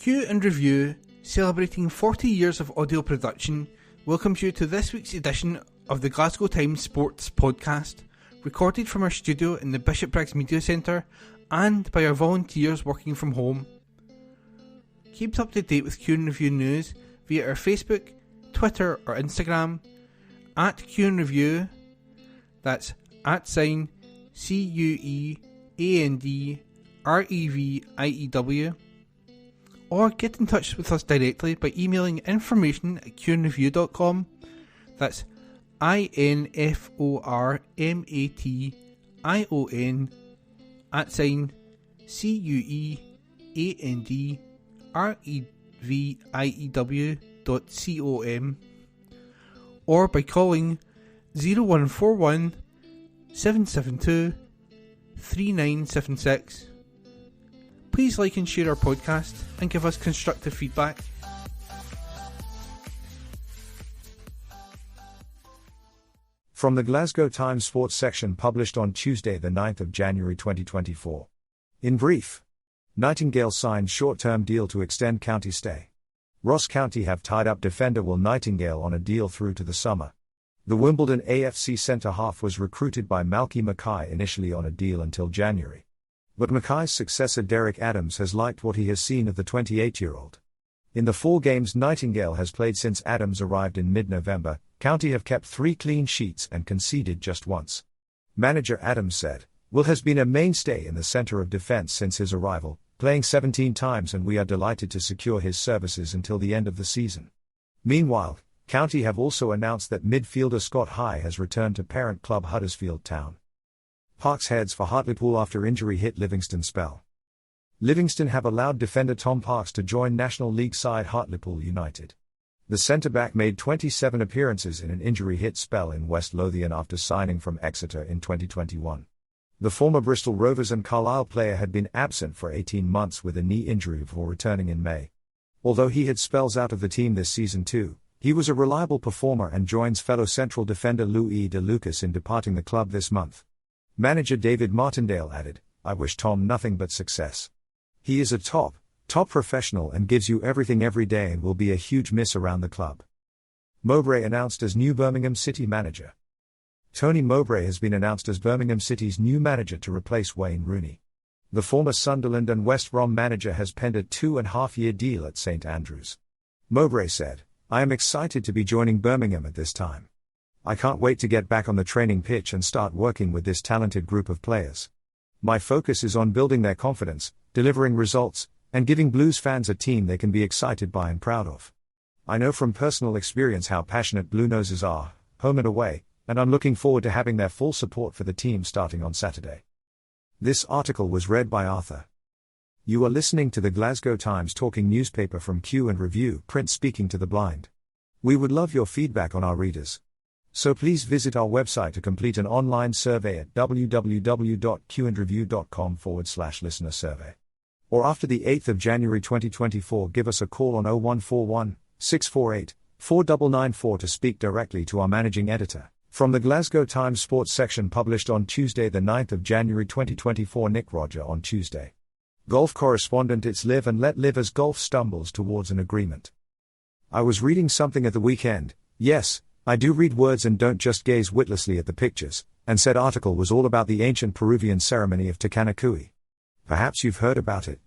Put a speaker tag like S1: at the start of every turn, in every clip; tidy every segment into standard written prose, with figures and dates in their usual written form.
S1: Cue and Review, celebrating 40 years of audio production, welcomes you to this week's edition of the Glasgow Times Sports Podcast, recorded from our studio in the Bishopbriggs Media Centre and by our volunteers working from home. Keep up to date with Cue and Review news via our Facebook, Twitter or Instagram, at Cue and Review, that's @CUEANDREVIEW, or get in touch with us directly by emailing information@cueandreview.com, that's INFORMATION @CUEANDREVIEW.com, or by calling 0141 772 3976. Please like and share our podcast and give us constructive feedback.
S2: From the Glasgow Times Sports section published on Tuesday the 9th of January 2024. In brief, Nightingale signed short-term deal to extend County stay. Ross County have tied up defender Will Nightingale on a deal through to the summer. The Wimbledon AFC centre-half was recruited by Malky Mackay initially on a deal until January. But Mackay's successor Derek Adams has liked what he has seen of the 28-year-old. In the 4 games Nightingale has played since Adams arrived in mid-November, County have kept 3 clean sheets and conceded just once. Manager Adams said, "Will has been a mainstay in the centre of defence since his arrival, playing 17 times, and we are delighted to secure his services until the end of the season." Meanwhile, County have also announced that midfielder Scott High has returned to parent club Huddersfield Town. Parks heads for Hartlepool after injury hit Livingston spell. Livingston have allowed defender Tom Parks to join National League side Hartlepool United. The centre-back made 27 appearances in an injury-hit spell in West Lothian after signing from Exeter in 2021. The former Bristol Rovers and Carlisle player had been absent for 18 months with a knee injury before returning in May. Although he had spells out of the team this season too, he was a reliable performer and joins fellow central defender Louis De Lucas in departing the club this month. Manager David Martindale added, "I wish Tom nothing but success. He is a top professional and gives you everything every day and will be a huge miss around the club." Mowbray announced as new Birmingham City manager. Tony Mowbray has been announced as Birmingham City's new manager to replace Wayne Rooney. The former Sunderland and West Brom manager has penned a 2.5-year deal at St Andrews. Mowbray said, "I am excited to be joining Birmingham at this time. I can't wait to get back on the training pitch and start working with this talented group of players. My focus is on building their confidence, delivering results, and giving Blues fans a team they can be excited by and proud of. I know from personal experience how passionate Blue Noses are, home and away, and I'm looking forward to having their full support for the team starting on Saturday." This article was read by Arthur. You are listening to the Glasgow Times talking newspaper from Cue and Review, print speaking to the blind. We would love your feedback on our readers. So please visit our website to complete an online survey at www.cueandreview.com/listener survey. Or after the 8th of January 2024, give us a call on 0141 648 4994 to speak directly to our managing editor. From the Glasgow Times Sports section published on Tuesday the 9th of January 2024, Nick Roger on Tuesday. Golf correspondent It's Live and Let Live as golf stumbles towards an agreement. I was reading something at the weekend, yes, I do read words and don't just gaze witlessly at the pictures, and said article was all about the ancient Peruvian ceremony of Tecanacui. Perhaps you've heard about it.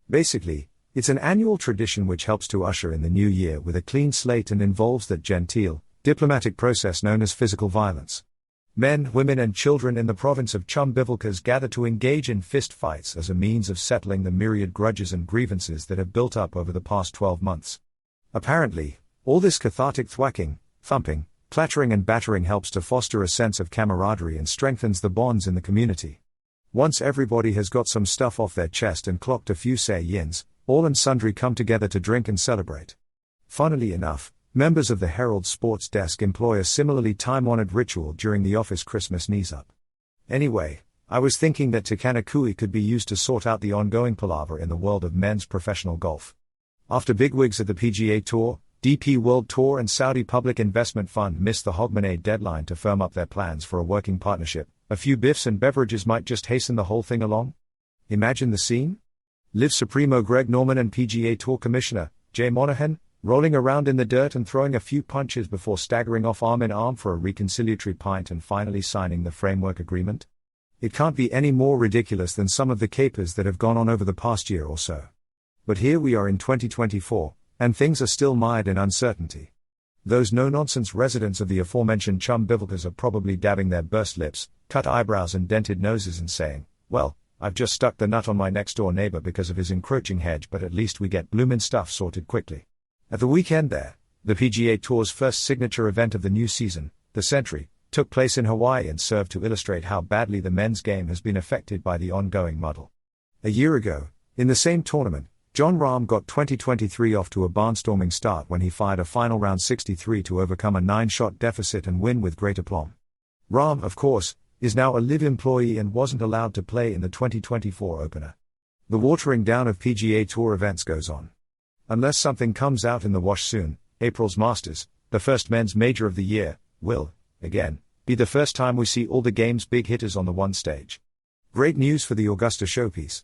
S2: Basically, it's an annual tradition which helps to usher in the new year with a clean slate and involves that genteel, diplomatic process known as physical violence. Men, women and children in the province of Chumbivilcas gather to engage in fist fights as a means of settling the myriad grudges and grievances that have built up over the past 12 months. Apparently, all this cathartic thwacking, thumping, clattering and battering helps to foster a sense of camaraderie and strengthens the bonds in the community. Once everybody has got some stuff off their chest and clocked a few say-yins, all and sundry come together to drink and celebrate. Funnily enough, members of the Herald Sports Desk employ a similarly time-honored ritual during the office Christmas knees-up. Anyway, I was thinking that Tecanacui could be used to sort out the ongoing palaver in the world of men's professional golf. After bigwigs at the PGA Tour, DP World Tour and Saudi Public Investment Fund missed the Hogmanay deadline to firm up their plans for a working partnership, a few biffs and beverages might just hasten the whole thing along. Imagine the scene? Live Supremo Greg Norman and PGA Tour Commissioner Jay Monahan, rolling around in the dirt and throwing a few punches before staggering off arm in arm for a reconciliatory pint and finally signing the framework agreement? It can't be any more ridiculous than some of the capers that have gone on over the past year or so. But here we are in 2024, and things are still mired in uncertainty. Those no-nonsense residents of the aforementioned chum bivouacs are probably dabbing their burst lips, cut eyebrows and dented noses and saying, well, I've just stuck the nut on my next-door neighbor because of his encroaching hedge, but at least we get bloomin' stuff sorted quickly. At the weekend there, the PGA Tour's first signature event of the new season, the Century, took place in Hawaii and served to illustrate how badly the men's game has been affected by the ongoing muddle. A year ago, in the same tournament, Jon Rahm got 2023 off to a barnstorming start when he fired a final round 63 to overcome a 9-shot deficit and win with great aplomb. Rahm, of course, is now a LIV employee and wasn't allowed to play in the 2024 opener. The watering down of PGA Tour events goes on. Unless something comes out in the wash soon, April's Masters, the first men's major of the year, will, again, be the first time we see all the game's big hitters on the one stage. Great news for the Augusta showpiece.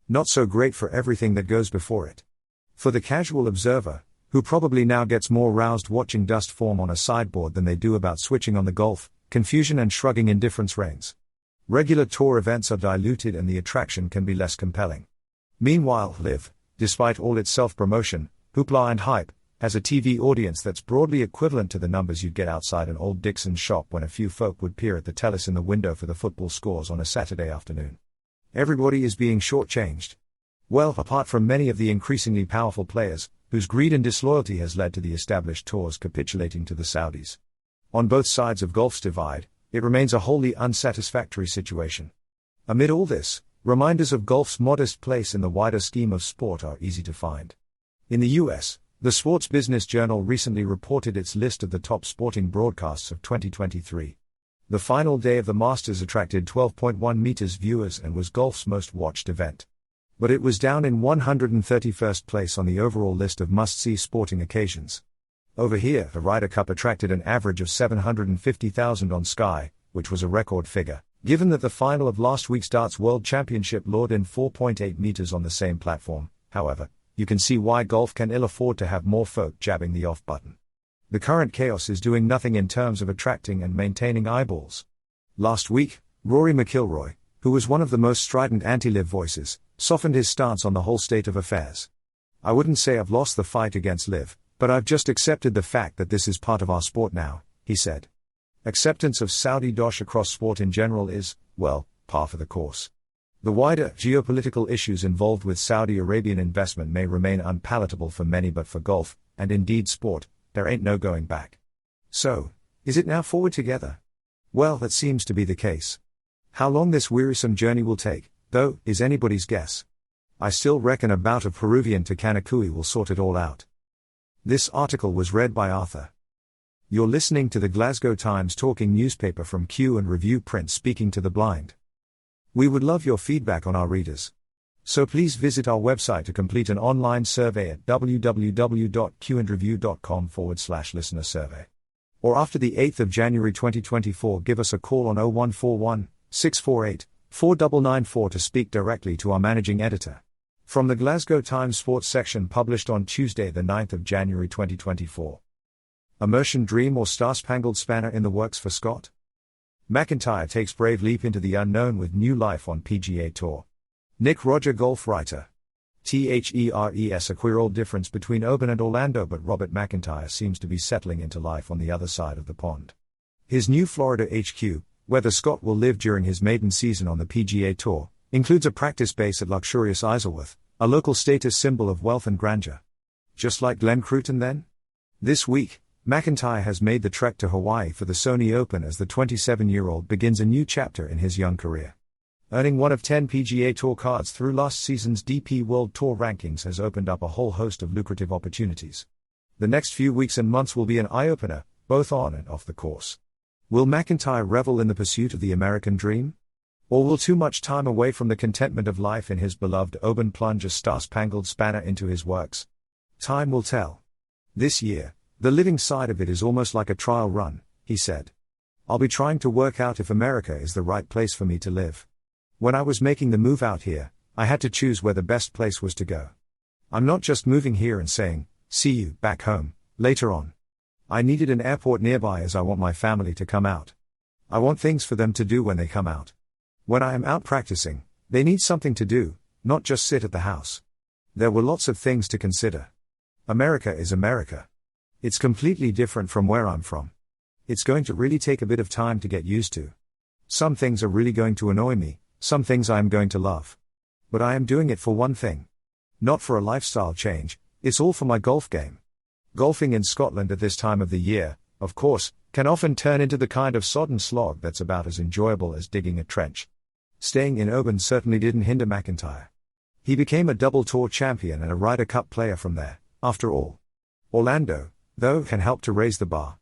S2: Not so great for everything that goes before it. For the casual observer, who probably now gets more roused watching dust form on a sideboard than they do about switching on the golf, confusion and shrugging indifference reigns. Regular tour events are diluted and the attraction can be less compelling. Meanwhile, LIV, despite all its self-promotion, hoopla and hype, has a TV audience that's broadly equivalent to the numbers you'd get outside an old Dixon's shop when a few folk would peer at the telus in the window for the football scores on a Saturday afternoon. Everybody is being shortchanged. Well, apart from many of the increasingly powerful players, whose greed and disloyalty has led to the established tours capitulating to the Saudis. On both sides of golf's divide, it remains a wholly unsatisfactory situation. Amid all this, reminders of golf's modest place in the wider scheme of sport are easy to find. In the US, the Sports Business Journal recently reported its list of the top sporting broadcasts of 2023. The final day of the Masters attracted 12.1 meters viewers and was golf's most watched event. But it was down in 131st place on the overall list of must-see sporting occasions. Over here, the Ryder Cup attracted an average of 750,000 on Sky, which was a record figure, given that the final of last week's Darts World Championship lured in 4.8 meters on the same platform. However, you can see why golf can ill afford to have more folk jabbing the off button. The current chaos is doing nothing in terms of attracting and maintaining eyeballs. Last week, Rory McIlroy, who was one of the most strident anti-LIV voices, softened his stance on the whole state of affairs. I wouldn't say I've lost the fight against LIV, but I've just accepted the fact that this is part of our sport now, he said. Acceptance of Saudi dosh across sport in general is, well, par for the course. The wider geopolitical issues involved with Saudi Arabian investment may remain unpalatable for many, but for golf, and indeed sport, there ain't no going back. So, is it now forward together? Well, that seems to be the case. How long this wearisome journey will take, though, is anybody's guess. I still reckon a bout of Peruvian to Kanakui will sort it all out. This article was read by Arthur. You're listening to the Glasgow Times talking newspaper from Q and Review Print speaking to the blind. We would love your feedback on our readers. So please visit our website to complete an online survey at www.qandreview.com/listener survey. Or after the 8th of January 2024, give us a call on 0141 648 4994 to speak directly to our managing editor. From the Glasgow Times Sports section published on Tuesday the 9th of January 2024. Immersion dream or star-spangled spanner in the works for Scott? McIntyre takes brave leap into the unknown with new life on PGA Tour. Nick Roger golf writer. THERES a queer-old difference between Oban and Orlando, but Robert McIntyre seems to be settling into life on the other side of the pond. His new Florida HQ, where the Scot will live during his maiden season on the PGA Tour, includes a practice base at luxurious Isleworth, a local status symbol of wealth and grandeur. Just like Glenn Cruton then? This week, McIntyre has made the trek to Hawaii for the Sony Open as the 27-year-old begins a new chapter in his young career. Earning one of 10 PGA Tour cards through last season's DP World Tour rankings has opened up a whole host of lucrative opportunities. The next few weeks and months will be an eye-opener, both on and off the course. Will McIntyre revel in the pursuit of the American dream? Or will too much time away from the contentment of life in his beloved Oban plunge a star-spangled spanner into his works? Time will tell. This year, the living side of it is almost like a trial run, he said. I'll be trying to work out if America is the right place for me to live. When I was making the move out here, I had to choose where the best place was to go. I'm not just moving here and saying, see you back home later on. I needed an airport nearby as I want my family to come out. I want things for them to do when they come out. When I am out practicing, they need something to do, not just sit at the house. There were lots of things to consider. America is America. It's completely different from where I'm from. It's going to really take a bit of time to get used to. Some things are really going to annoy me, some things I am going to love. But I am doing it for one thing. Not for a lifestyle change, it's all for my golf game. Golfing in Scotland at this time of the year, of course, can often turn into the kind of sodden slog that's about as enjoyable as digging a trench. Staying in Oban certainly didn't hinder McIntyre. He became a double tour champion and a Ryder Cup player from there, after all. Orlando, though, can help to raise the bar.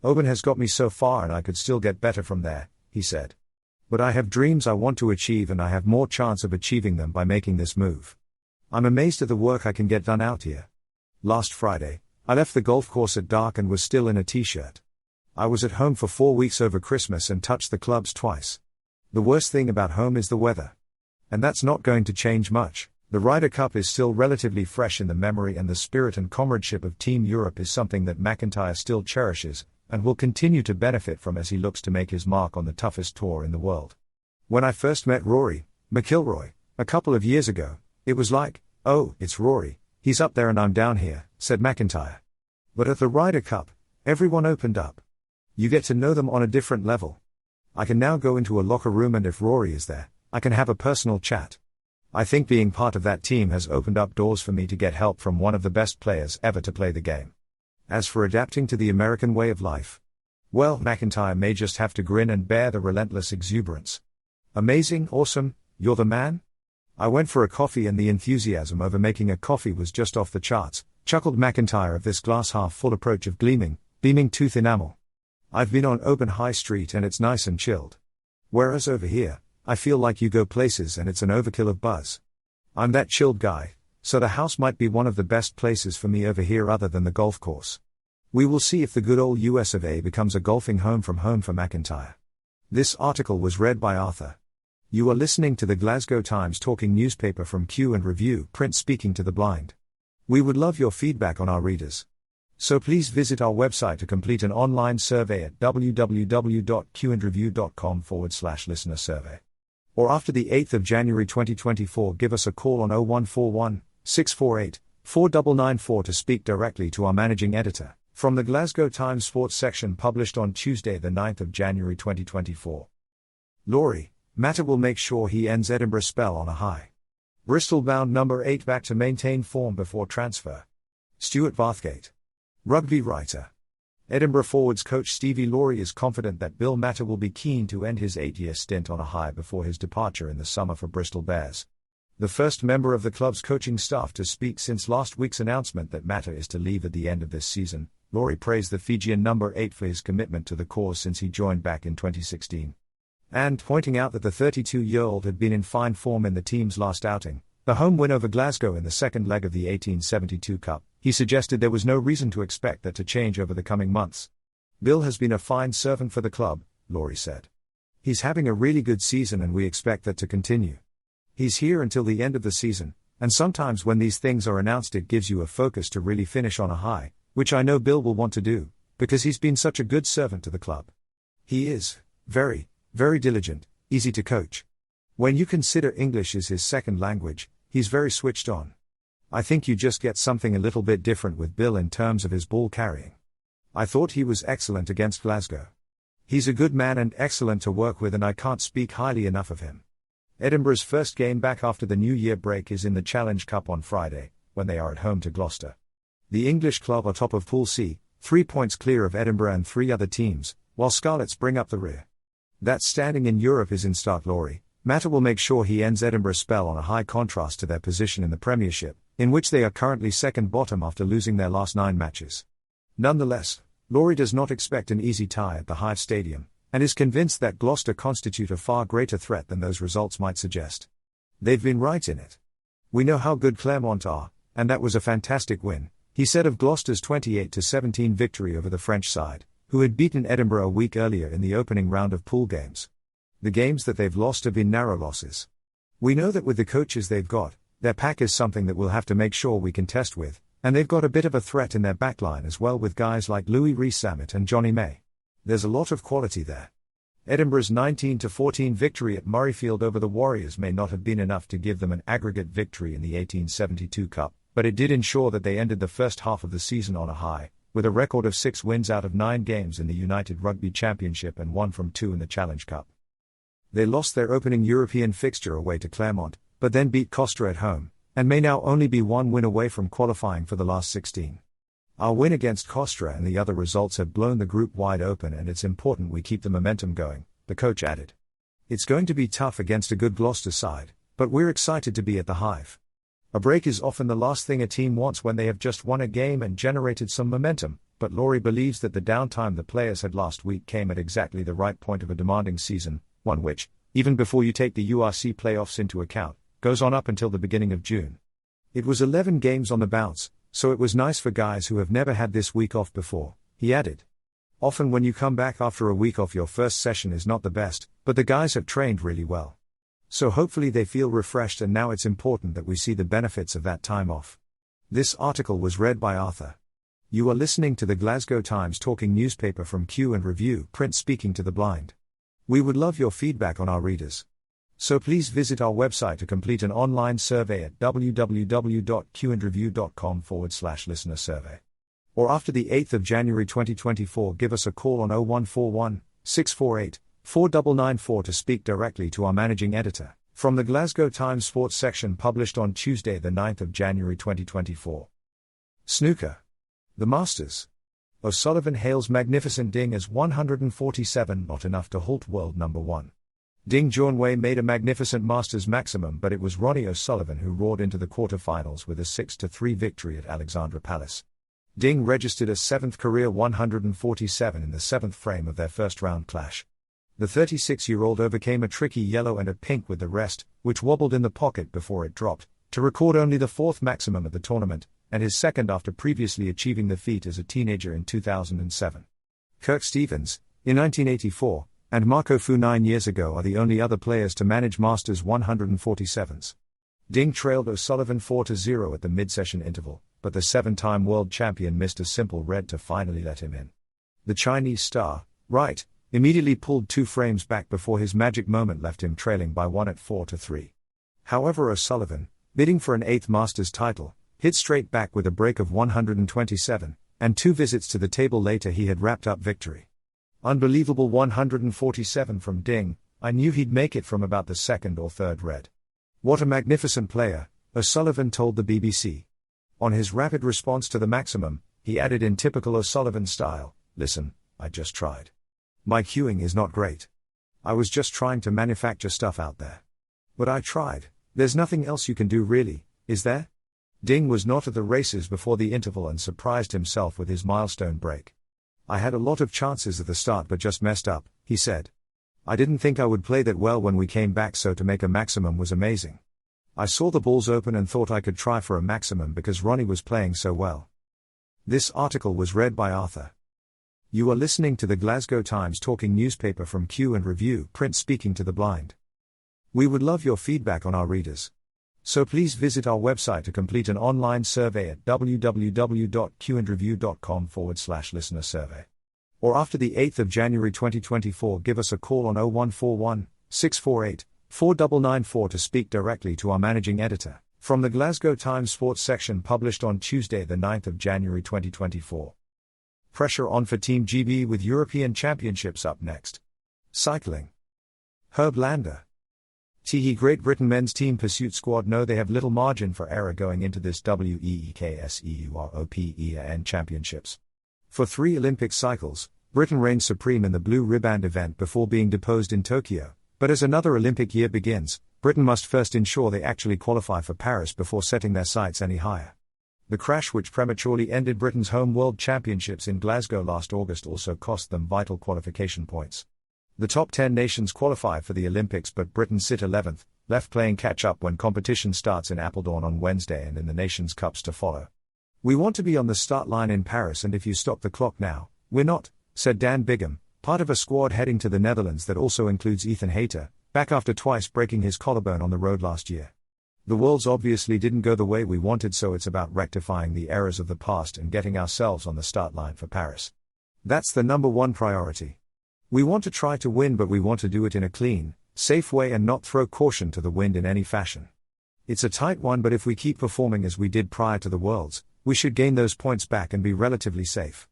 S2: Oban has got me so far and I could still get better from there, he said. But I have dreams I want to achieve and I have more chance of achieving them by making this move. I'm amazed at the work I can get done out here. Last Friday, I left the golf course at dark and was still in a t-shirt. I was at home for 4 weeks over Christmas and touched the clubs twice. The worst thing about home is the weather. And that's not going to change much. The Ryder Cup is still relatively fresh in the memory and the spirit and comradeship of Team Europe is something that McIntyre still cherishes, and will continue to benefit from as he looks to make his mark on the toughest tour in the world. When I first met Rory McIlroy, a couple of years ago, it was like, oh, it's Rory, he's up there and I'm down here, said McIntyre. But at the Ryder Cup, everyone opened up. You get to know them on a different level. I can now go into a locker room and if Rory is there, I can have a personal chat. I think being part of that team has opened up doors for me to get help from one of the best players ever to play the game. As for adapting to the American way of life, well, McIntyre may just have to grin and bear the relentless exuberance. Amazing, awesome, you're the man? I went for a coffee and the enthusiasm over making a coffee was just off the charts, chuckled McIntyre of this glass half full approach of beaming tooth enamel. I've been on Oban High Street and it's nice and chilled. Whereas over here, I feel like you go places and it's an overkill of buzz. I'm that chilled guy, so the house might be one of the best places for me over here other than the golf course. We will see if the good old US of A becomes a golfing home for McIntyre. This article was read by Arthur. You are listening to the Glasgow Times talking newspaper from Q and Review, print speaking to the blind. We would love your feedback on our readers. So please visit our website to complete an online survey at www.qandreview.com/listener survey. Or after the 8th of January 2024 give us a call on 0141 648 4994 to speak directly to our managing editor. From the Glasgow Times Sports section published on Tuesday the 9th of January 2024. Laurie, Mata will make sure he ends Edinburgh spell on a high. Bristol-bound number 8 back to maintain form before transfer. Stuart Bathgate. Rugby writer. Edinburgh forwards coach Stevie Laurie is confident that Bill Mata will be keen to end his 8-year stint on a high before his departure in the summer for Bristol Bears. The first member of the club's coaching staff to speak since last week's announcement that Mata is to leave at the end of this season, Laurie praised the Fijian number 8 for his commitment to the cause since he joined back in 2016. And pointing out that the 32-year-old had been in fine form in the team's last outing, the home win over Glasgow in the second leg of the 1872 Cup, he suggested there was no reason to expect that to change over the coming months. Bill has been a fine servant for the club, Laurie said. He's having a really good season and we expect that to continue. He's here until the end of the season, and sometimes when these things are announced it gives you a focus to really finish on a high, which I know Bill will want to do, because he's been such a good servant to the club. He is very, very diligent, easy to coach. When you consider English is his second language, he's very switched on. I think you just get something a little bit different with Bill in terms of his ball carrying. I thought he was excellent against Glasgow. He's a good man and excellent to work with and I can't speak highly enough of him. Edinburgh's first game back after the New Year break is in the Challenge Cup on Friday, when they are at home to Gloucester. The English club are top of Pool C, 3 points clear of Edinburgh and 3 other teams, while Scarlets bring up the rear. That standing in Europe is in stark Laurie. Mata will make sure he ends Edinburgh's spell on a high contrast to their position in the Premiership, in which they are currently second bottom after losing their last 9 matches. Nonetheless, Laurie does not expect an easy tie at the Hive Stadium, and is convinced that Gloucester constitute a far greater threat than those results might suggest. They've been right in it. We know how good Clermont are, and that was a fantastic win, he said of Gloucester's 28-17 victory over the French side, who had beaten Edinburgh a week earlier in the opening round of pool games. The games that they've lost have been narrow losses. We know that with the coaches they've got, their pack is something that we'll have to make sure we can test with, and they've got a bit of a threat in their backline as well with guys like Louis Rees-Zammit and Johnny May. There's a lot of quality there. Edinburgh's 19-14 victory at Murrayfield over the Warriors may not have been enough to give them an aggregate victory in the 1872 Cup, but it did ensure that they ended the first half of the season on a high, with a record of 6 wins out of 9 games in the United Rugby Championship and 1 from 2 in the Challenge Cup. They lost their opening European fixture away to Claremont, but then beat Costra at home, and may now only be 1 win away from qualifying for the last 16. Our win against Costra and the other results have blown the group wide open, and it's important we keep the momentum going, the coach added. It's going to be tough against a good Gloucester side, but we're excited to be at the Hive. A break is often the last thing a team wants when they have just won a game and generated some momentum, but Laurie believes that the downtime the players had last week came at exactly the right point of a demanding season, one which, even before you take the URC playoffs into account, goes on up until the beginning of June. It was 11 games on the bounce, so it was nice for guys who have never had this week off before, he added. Often when you come back after a week off, your first session is not the best, but the guys have trained really well. So hopefully they feel refreshed, and now it's important that we see the benefits of that time off. This article was read by Arthur. You are listening to the Glasgow Times talking newspaper from Q and Review, print speaking to the blind. We would love your feedback on our readers. So please visit our website to complete an online survey at www.qandreview.com/listener survey. Or after the 8th of January 2024, give us a call on 0141 648 4994 to speak directly to our managing editor. From the Glasgow Times Sports section published on Tuesday the 9th of January 2024. Snooker. The Masters. O'Sullivan hails magnificent ding as 147 not enough to halt world number 1. Ding Junhui made a magnificent Masters maximum, but it was Ronnie O'Sullivan who roared into the quarter-finals with a 6-3 victory at Alexandra Palace. Ding registered a 7th career 147 in the 7th frame of their first-round clash. The 36-year-old overcame a tricky yellow and a pink with the rest, which wobbled in the pocket before it dropped, to record only the 4th maximum at the tournament, and his second after previously achieving the feat as a teenager in 2007. Kirk Stevens, in 1984, and Marco Fu 9 years ago are the only other players to manage Masters 147s. Ding trailed O'Sullivan 4-0 at the mid-session interval, but the 7-time world champion missed a simple red to finally let him in. The Chinese star, Wright, immediately pulled 2 frames back before his magic moment left him trailing by 1 at 4-3. However, O'Sullivan, bidding for an 8th Masters title, hit straight back with a break of 127, and 2 visits to the table later he had wrapped up victory. Unbelievable 147 from Ding, I knew he'd make it from about the 2nd or 3rd red. What a magnificent player, O'Sullivan told the BBC. On his rapid response to the maximum, he added in typical O'Sullivan style, "Listen, I just tried. My cueing is not great. I was just trying to manufacture stuff out there. But I tried. There's nothing else you can do really, is there?" Ding was not at the races before the interval and surprised himself with his milestone break. "I had a lot of chances at the start but just messed up," he said. "I didn't think I would play that well when we came back, so to make a maximum was amazing. I saw the balls open and thought I could try for a maximum because Ronnie was playing so well." This article was read by Arthur. You are listening to the Glasgow Times talking newspaper from Q and Review, print speaking to the blind. We would love your feedback on our readers. So please visit our website to complete an online survey at www.qandreview.com/listener survey. Or after the 8th of January 2024, give us a call on 0141 648 4994 to speak directly to our managing editor. From the Glasgow Times Sports section published on Tuesday the 9th of January 2024. Pressure on for Team GB with European Championships up next. Cycling. Herb Lander. Great Britain men's team pursuit squad know they have little margin for error going into this WEEKSEUROPEAN Championships. For 3 Olympic cycles, Britain reigned supreme in the blue ribband event before being deposed in Tokyo, but as another Olympic year begins, Britain must first ensure they actually qualify for Paris before setting their sights any higher. The crash which prematurely ended Britain's home World Championships in Glasgow last August also cost them vital qualification points. The top 10 nations qualify for the Olympics, but Britain sit 11th, left playing catch-up when competition starts in Appledorn on Wednesday and in the Nations Cups to follow. "We want to be on the start line in Paris, and if you stop the clock now, we're not," said Dan Bigham, part of a squad heading to the Netherlands that also includes Ethan Hayter, back after twice breaking his collarbone on the road last year. The Worlds obviously didn't go the way we wanted, so it's about rectifying the errors of the past and getting ourselves on the start line for Paris. That's the number one priority. We want to try to win, but we want to do it in a clean, safe way and not throw caution to the wind in any fashion. It's a tight one, but if we keep performing as we did prior to the Worlds, we should gain those points back and be relatively safe.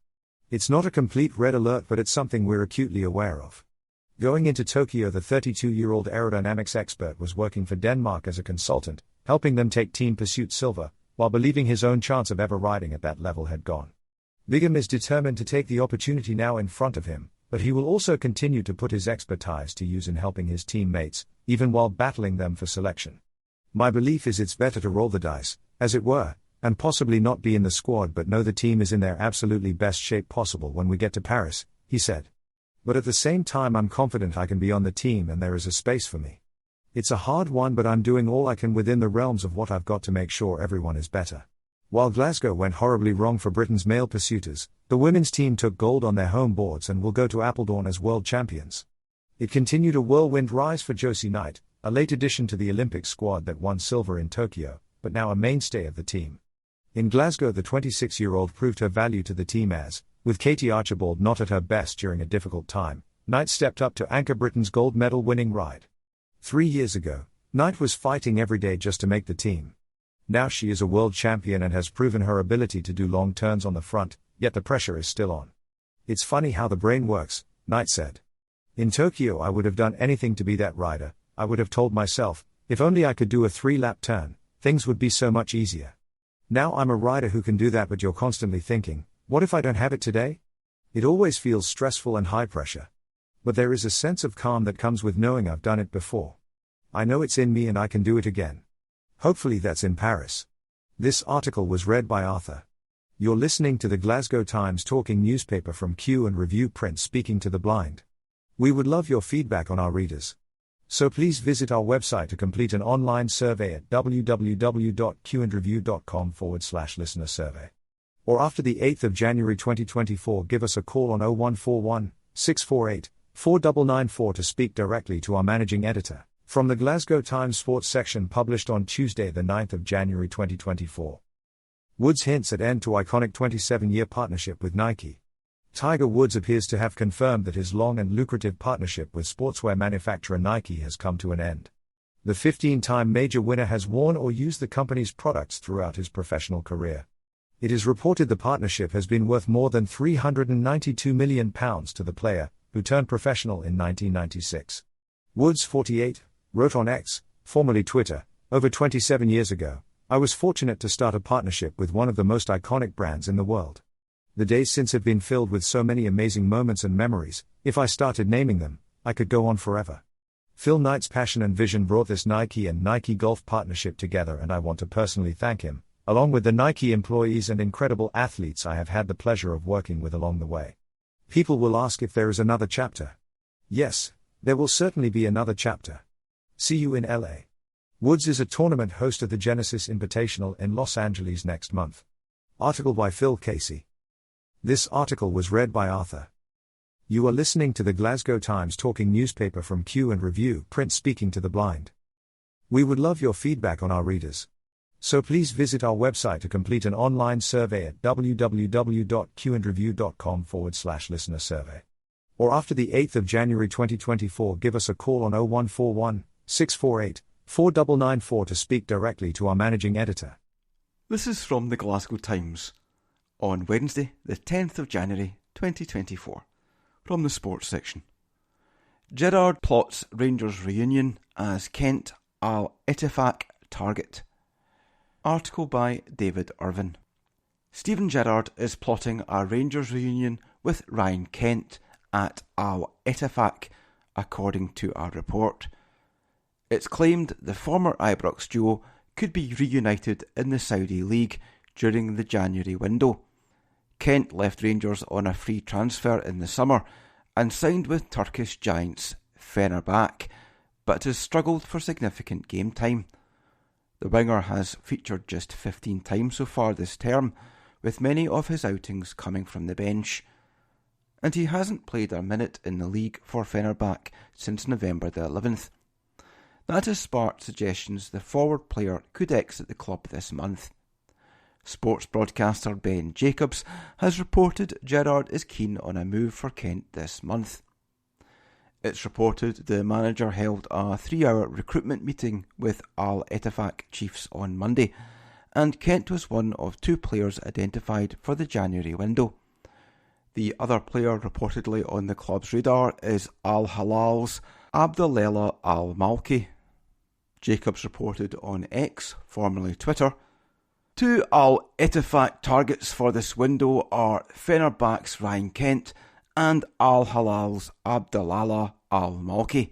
S2: It's not a complete red alert, but it's something we're acutely aware of. Going into Tokyo, the 32-year-old aerodynamics expert was working for Denmark as a consultant, helping them take Team Pursuit silver, while believing his own chance of ever riding at that level had gone. Bigam is determined to take the opportunity now in front of him, but he will also continue to put his expertise to use in helping his teammates, even while battling them for selection. My belief is it's better to roll the dice, as it were, and possibly not be in the squad but know the team is in their absolutely best shape possible when we get to Paris, he said. But at the same time I'm confident I can be on the team and there is a space for me. It's a hard one, but I'm doing all I can within the realms of what I've got to make sure everyone is better. While Glasgow went horribly wrong for Britain's male pursuiters, the women's team took gold on their home boards and will go to Apeldoorn as world champions. It continued a whirlwind rise for Josie Knight, a late addition to the Olympic squad that won silver in Tokyo, but now a mainstay of the team. In Glasgow, the 26-year-old proved her value to the team as, with Katie Archibald not at her best during a difficult time, Knight stepped up to anchor Britain's gold medal winning ride. 3 years ago, Knight was fighting every day just to make the team. Now she is a world champion and has proven her ability to do long turns on the front, yet the pressure is still on. It's funny how the brain works, Knight said. In Tokyo I would have done anything to be that rider. I would have told myself, if only I could do a 3-lap turn, things would be so much easier. Now I'm a rider who can do that, but you're constantly thinking, what if I don't have it today? It always feels stressful and high pressure. But there is a sense of calm that comes with knowing I've done it before. I know it's in me and I can do it again. Hopefully that's in Paris. This article was read by Arthur. You're listening to the Glasgow Times talking newspaper from Q and Review Print speaking to the blind. We would love your feedback on our readers. So please visit our website to complete an online survey at www.qandreview.com/listener survey. Or after the 8th of January 2024, give us a call on 0141 648 4994 to speak directly to our managing editor. From the Glasgow Times Sports section published on Tuesday the 9th of January 2024. Woods hints at end to iconic 27-year partnership with Nike. Tiger Woods appears to have confirmed that his long and lucrative partnership with sportswear manufacturer Nike has come to an end. The 15-time major winner has worn or used the company's products throughout his professional career. It is reported the partnership has been worth more than £392 million to the player, who turned professional in 1996. Woods, 48, wrote on X, formerly Twitter, over 27 years ago, I was fortunate to start a partnership with one of the most iconic brands in the world. The days since have been filled with so many amazing moments and memories. If I started naming them, I could go on forever. Phil Knight's passion and vision brought this Nike and Nike Golf partnership together, and I want to personally thank him, along with the Nike employees and incredible athletes I have had the pleasure of working with along the way. People will ask if there is another chapter. Yes, there will certainly be another chapter. See you in LA. Woods is a tournament host of the Genesis Invitational in Los Angeles next month. Article by Phil Casey. This article was read by Arthur. You are listening to the Glasgow Times talking newspaper from Q and Review Print speaking to the blind. We would love your feedback on our readers. So please visit our website to complete an online survey at www.qandreview.com/listener survey. Or after the 8th of January 2024, give us a call on 0141 648 4994 to speak directly to our managing editor.
S1: This is from the Glasgow Times on Wednesday, the 10th of January 2024, from the sports section. Gerrard plots Rangers reunion as Kent Al-Ettifaq target. Article by David Irvin. Steven Gerrard is plotting a Rangers reunion with Ryan Kent at Al-Ettifaq, according to a report. It's claimed the former Ibrox duo could be reunited in the Saudi League during the January window. Kent left Rangers on a free transfer in the summer and signed with Turkish giants Fenerbahce, but has struggled for significant game time. The winger has featured just 15 times so far this term, with many of his outings coming from the bench. And he hasn't played a minute in the league for Fenerbahce since November the 11th,
S3: that has sparked suggestions the forward player could exit the club this month. Sports broadcaster Ben Jacobs has reported Gerrard is keen on a move for Kent this month. It's reported the manager held a 3-hour recruitment meeting with Al Ettifaq Chiefs on Monday, and Kent was one of 2 players identified for the January window. The other player reportedly on the club's radar is Al Hilal's Abdellela Al Malki. Jacobs reported on X, formerly Twitter, 2 Al Ettifaq targets for this window are Fenerbahce's Ryan Kent and Al Hilal's Abdelalla Al Malki.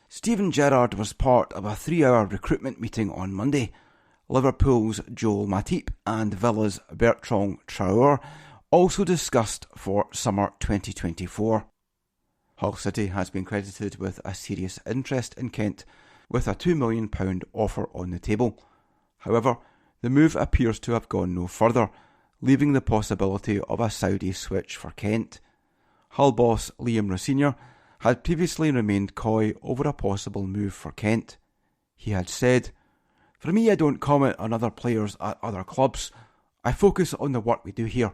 S3: Steven Gerrard was part of a 3-hour recruitment meeting on Monday. Liverpool's Joel Matip and Villa's Bertrand Traore also discussed for summer 2024. Hull City has been credited with a serious interest in Kent, with a £2 million offer on the table. However, the move appears to have gone no further, leaving the possibility of a Saudi switch for Kent. Hull boss Liam Rossinier had previously remained coy over a possible move for Kent. He had said, "For me, I don't comment on other players at other clubs. I focus on the work we do here.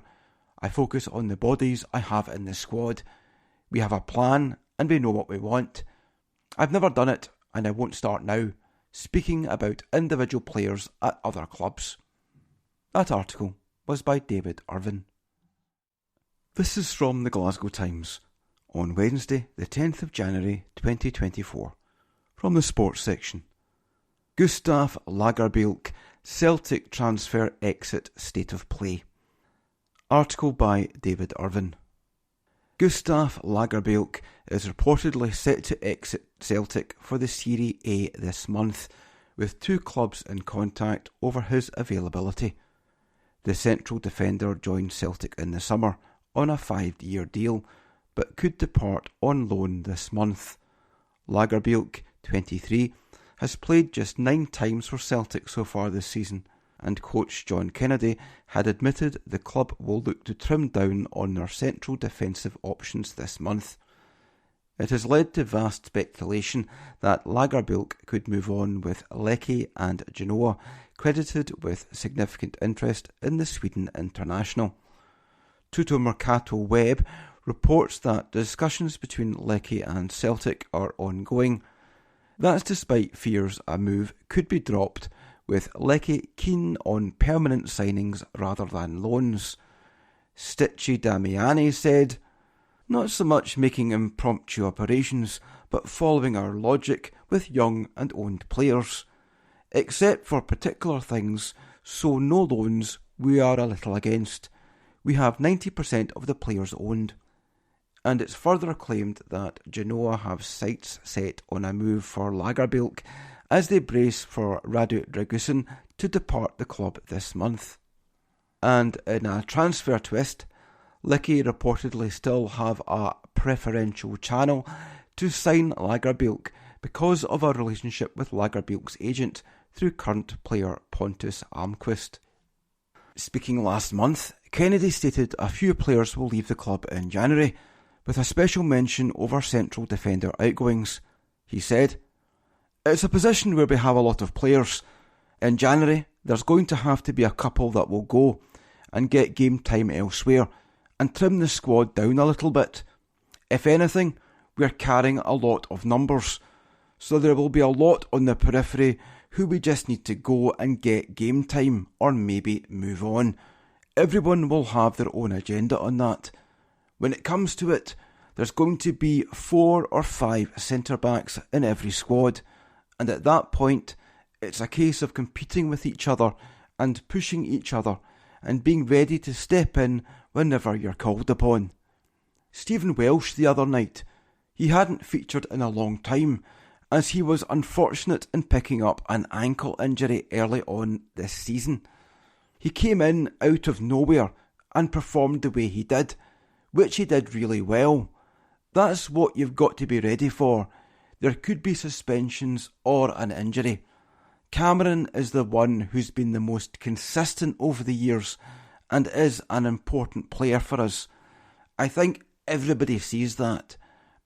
S3: I focus on the bodies I have in the squad. We have a plan and we know what we want. I've never done it and I won't start now, speaking about individual players at other clubs." That article was by David Irvin. This is from the Glasgow Times on Wednesday the 10th of January 2024, from the sports section. Gustav Lagerbielke, Celtic transfer exit state of play. Article by David Irvin. Gustav Lagerbielke is reportedly set to exit Celtic for the Serie A this month, with 2 clubs in contact over his availability. The central defender joined Celtic in the summer on a 5-year deal, but could depart on loan this month. Lagerbielke, 23, has played just 9 times for Celtic so far this season, and coach John Kennedy had admitted the club will look to trim down on their central defensive options this month. It has led to vast speculation that Lagerbielke could move on, with Lecce and Genoa credited with significant interest in the Sweden international. Tutto Mercato Web reports that discussions between Lecce and Celtic are ongoing. That's despite fears a move could be dropped, with Lecce keen on permanent signings rather than loans. Sticci Damiani said, "Not so much making impromptu operations, but following our logic with young and owned players. Except for particular things, so no loans we are a little against. We have 90% of the players owned." And it's further claimed that Genoa have sights set on a move for Lagerbielke as they brace for Radu Dragusin to depart the club this month. And in a transfer twist, Lecce reportedly still have a preferential channel to sign Lagerbielke because of a relationship with Lagerbielke's agent through current player Pontus Almqvist. Speaking last month, Kennedy stated a few players will leave the club in January, with a special mention over central defender outgoings. He said, "It's a position where we have a lot of players. In January, there's going to have to be a couple that will go and get game time elsewhere and trim the squad down a little bit. If anything, we're carrying a lot of numbers, so there will be a lot on the periphery who we just need to go and get game time or maybe move on. Everyone will have their own agenda on that. When it comes to it, there's going to be 4 or 5 centre-backs in every squad, and at that point, it's a case of competing with each other and pushing each other and being ready to step in whenever you're called upon." Stephen Welsh the other night, he hadn't featured in a long time, as he was unfortunate in picking up an ankle injury early on this season. He came in out of nowhere and performed the way he did, which he did really well. That's what you've got to be ready for. There could be suspensions or an injury. Cameron is the one who's been the most consistent over the years and is an important player for us. I think everybody sees that,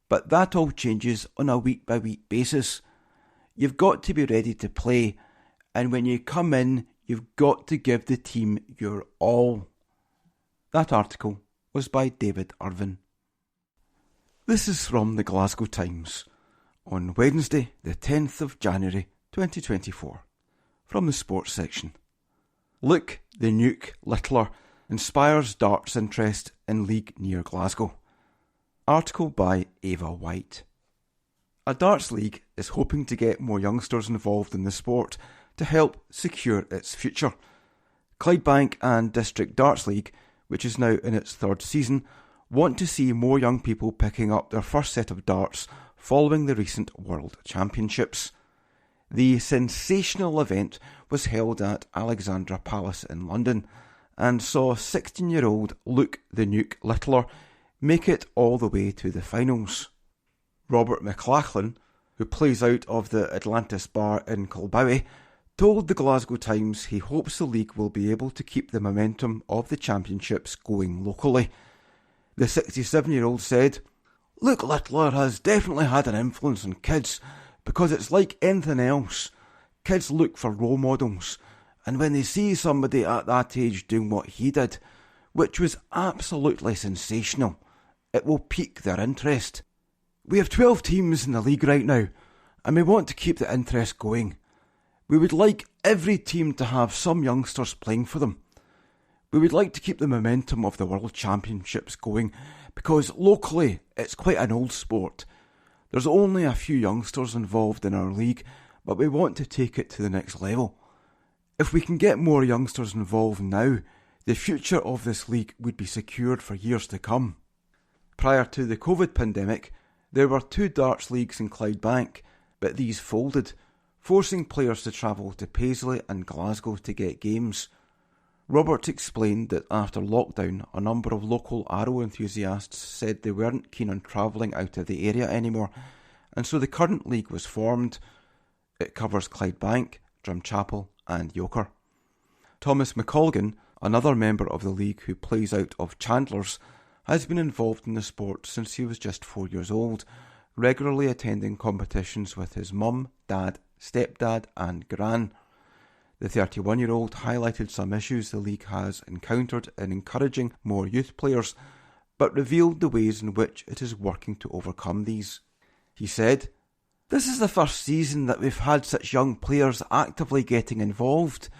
S3: but that all changes on a week-by-week basis. You've got to be ready to play, and when you come in, you've got to give the team your all. That article was by David Irvin. This is from the Glasgow Times on Wednesday, the 10th of January 2024, from the sports section. Luke the Nuke Littler inspires darts interest in league near Glasgow. Article by Ava White. A darts league is hoping to get more youngsters involved in the sport to help secure its future. Clydebank and District Darts League, which is now in its third season, want to see more young people picking up their first set of darts following the recent World Championships. The sensational event was held at Alexandra Palace in London and saw 16-year-old Luke the Nuke Littler make it all the way to the finals. Robert McLachlan, who plays out of the Atlantis Bar in Kilbowie, told the Glasgow Times he hopes the league will be able to keep the momentum of the championships going locally. The 67-year-old said, "Luke Littler has definitely had an influence on kids because it's like anything else. Kids look for role models, and when they see somebody at that age doing what he did, which was absolutely sensational, it will pique their interest. We have 12 teams in the league right now, and we want to keep the interest going. We would like every team to have some youngsters playing for them. We would like to keep the momentum of the World Championships going because locally it's quite an old sport. There's only a few youngsters involved in our league, but we want to take it to the next level. If we can get more youngsters involved now, the future of this league would be secured for years to come." Prior to the COVID pandemic, there were 2 darts leagues in Clydebank, but these folded, forcing players to travel to Paisley and Glasgow to get games. Roberts explained that after lockdown, a number of local Arrow enthusiasts said they weren't keen on travelling out of the area anymore, and so the current league was formed. It covers Clydebank, Drumchapel and Yoker. Thomas McColgan, another member of the league who plays out of Chandler's, has been involved in the sport since he was just 4 years old, regularly attending competitions with his mum, dad, stepdad and gran. The 31-year-old highlighted some issues the league has encountered in encouraging more youth players, but revealed the ways in which it is working to overcome these. He said, "This is the first season that we've had such young players actively getting involved.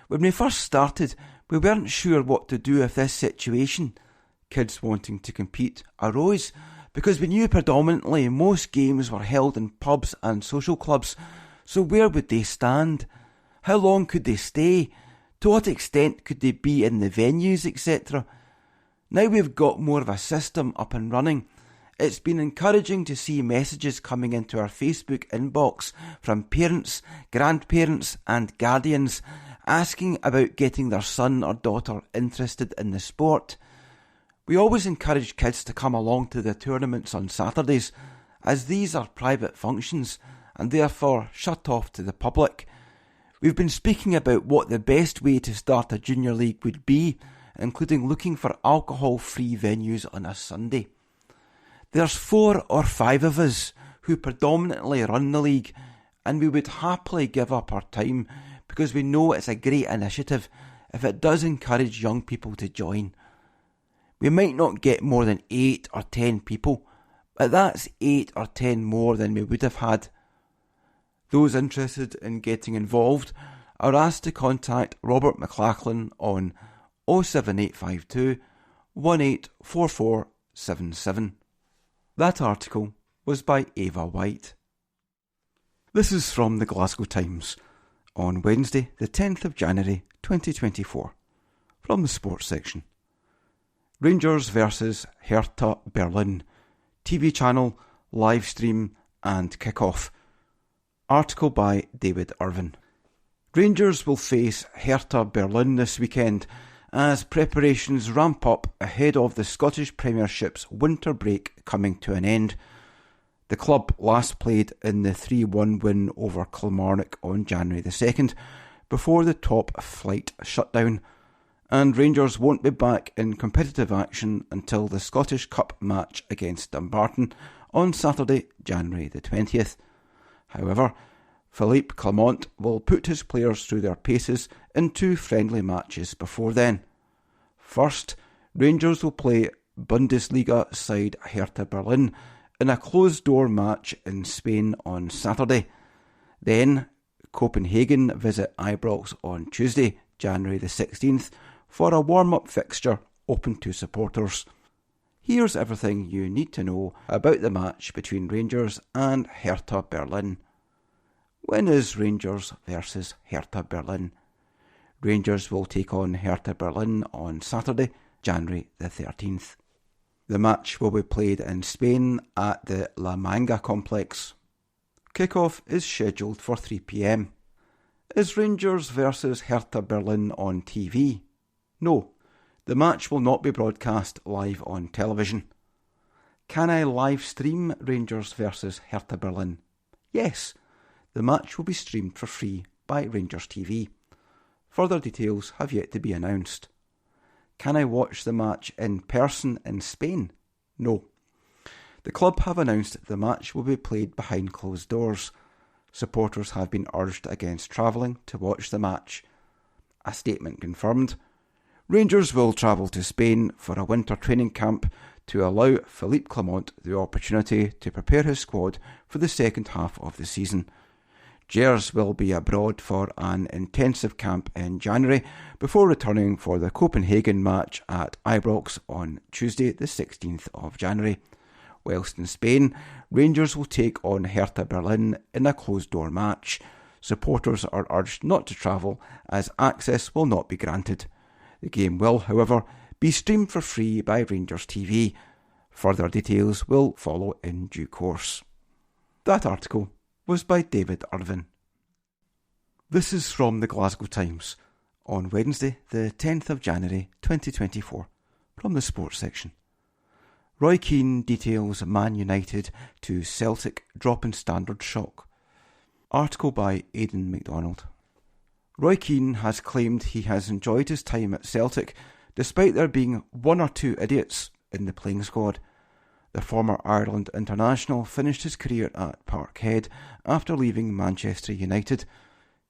S3: When we first started, we weren't sure what to do with this situation. Kids wanting to compete arose because we knew predominantly most games were held in pubs and social clubs, so where would they stand? How long could they stay? To what extent could they be in the venues, etc. Now we've got more of a system up and running. It's been encouraging to see messages coming into our Facebook inbox from parents, grandparents and guardians asking about getting their son or daughter interested in the sport. We always encourage kids to come along to the tournaments on Saturdays, as these are private functions and therefore shut off to the public. We've been speaking about what the best way to start a junior league would be, including looking for alcohol-free venues on a Sunday. There's 4 or 5 of us who predominantly run the league, and we would happily give up our time because we know it's a great initiative if it does encourage young people to join. We might not get more than 8 or 10 people, but that's 8 or 10 more than we would have had. Those interested in getting involved are asked to contact Robert McLachlan on 07852 184477. That article was by Ava White. This is from the Glasgow Times on Wednesday, the 10th of January 2024, from the sports section. Rangers versus Hertha Berlin. TV channel, live stream and kick-off. Article by David Irvin. Rangers will face Hertha Berlin this weekend as preparations ramp up ahead of the Scottish Premiership's winter break coming to an end. The club last played in the 3-1 win over Kilmarnock on January the 2nd, before the top flight shutdown, and Rangers won't be back in competitive action until the Scottish Cup match against Dumbarton on Saturday, January the 20th. However, Philippe Clement will put his players through their paces in 2 friendly matches before then. First, Rangers will play Bundesliga side Hertha Berlin in a closed-door match in Spain on Saturday. Then, Copenhagen visit Ibrox on Tuesday, January the 16th, for a warm-up fixture open to supporters. Here's everything you need to know about the match between Rangers and Hertha Berlin. When is Rangers versus Hertha Berlin? Rangers will take on Hertha Berlin on Saturday, January the 13th. The match will be played in Spain at the La Manga complex. Kick-off is scheduled for 3 p.m. Is Rangers versus Hertha Berlin on TV? No, the match will not be broadcast live on television. Can I live stream Rangers versus Hertha Berlin? Yes, the match will be streamed for free by Rangers TV. Further details have yet to be announced. Can I watch the match in person in Spain? No. The club have announced the match will be played behind closed doors. Supporters have been urged against travelling to watch the match. A statement confirmed. Rangers will travel to Spain for a winter training camp to allow Philippe Clement the opportunity to prepare his squad for the second half of the season. Gers will be abroad for an intensive camp in January before returning for the Copenhagen match at Ibrox on Tuesday the 16th of January. Whilst in Spain, Rangers will take on Hertha Berlin in a closed-door match. Supporters are urged not to travel as access will not be granted. The game will, however, be streamed for free by Rangers TV. Further details will follow in due course. That article was by David Irvin. This is from the Glasgow Times on Wednesday the 10th of January 2024 from the sports section. Roy Keane details Man United to Celtic drop in standard shock. Article by Aidan MacDonald. Roy Keane has claimed he has enjoyed his time at Celtic despite there being 1 or 2 idiots in the playing squad. The former Ireland international finished his career at Parkhead after leaving Manchester United.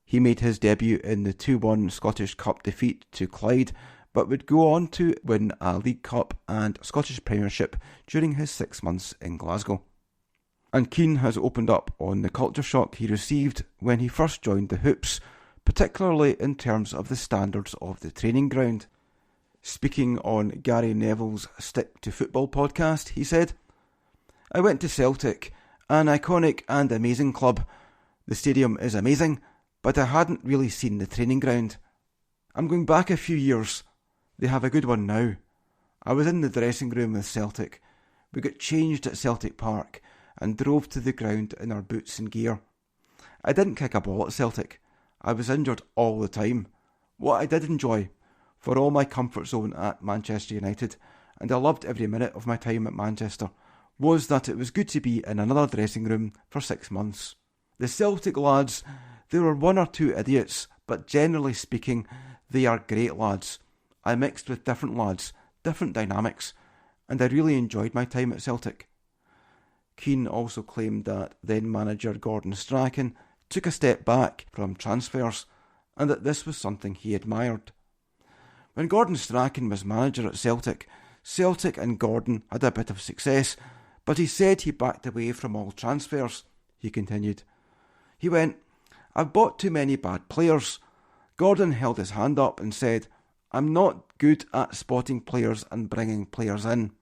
S3: He made his debut in the 2-1 Scottish Cup defeat to Clyde, but would go on to win a League Cup and Scottish Premiership during his 6 months in Glasgow. And Keane has opened up on the culture shock he received when he first joined the Hoops, particularly in terms of the standards of the training ground. Speaking on Gary Neville's Stick to Football podcast, he said, "I went to Celtic, an iconic and amazing club. The stadium is amazing, but I hadn't really seen the training ground. I'm going back a few years. They have a good one now. I was in the dressing room with Celtic. We got changed at Celtic Park and drove to the ground in our boots and gear. I didn't kick a ball at Celtic. I was injured all the time. What I did enjoy, for all my comfort zone at Manchester United, and I loved every minute of my time at Manchester, was that it was good to be in another dressing room for 6 months. The Celtic lads, there were 1 or 2 idiots, but generally speaking, they are great lads. I mixed with different lads, different dynamics, and I really enjoyed my time at Celtic." Keane also claimed that then-manager Gordon Strachan took a step back from transfers, and that this was something he admired. When Gordon Strachan was manager at Celtic, Celtic and Gordon had a bit of success, but he said he backed away from all transfers, he continued. He went, "I've bought too many bad players." Gordon held his hand up and said, "I'm not good at spotting players and bringing players in."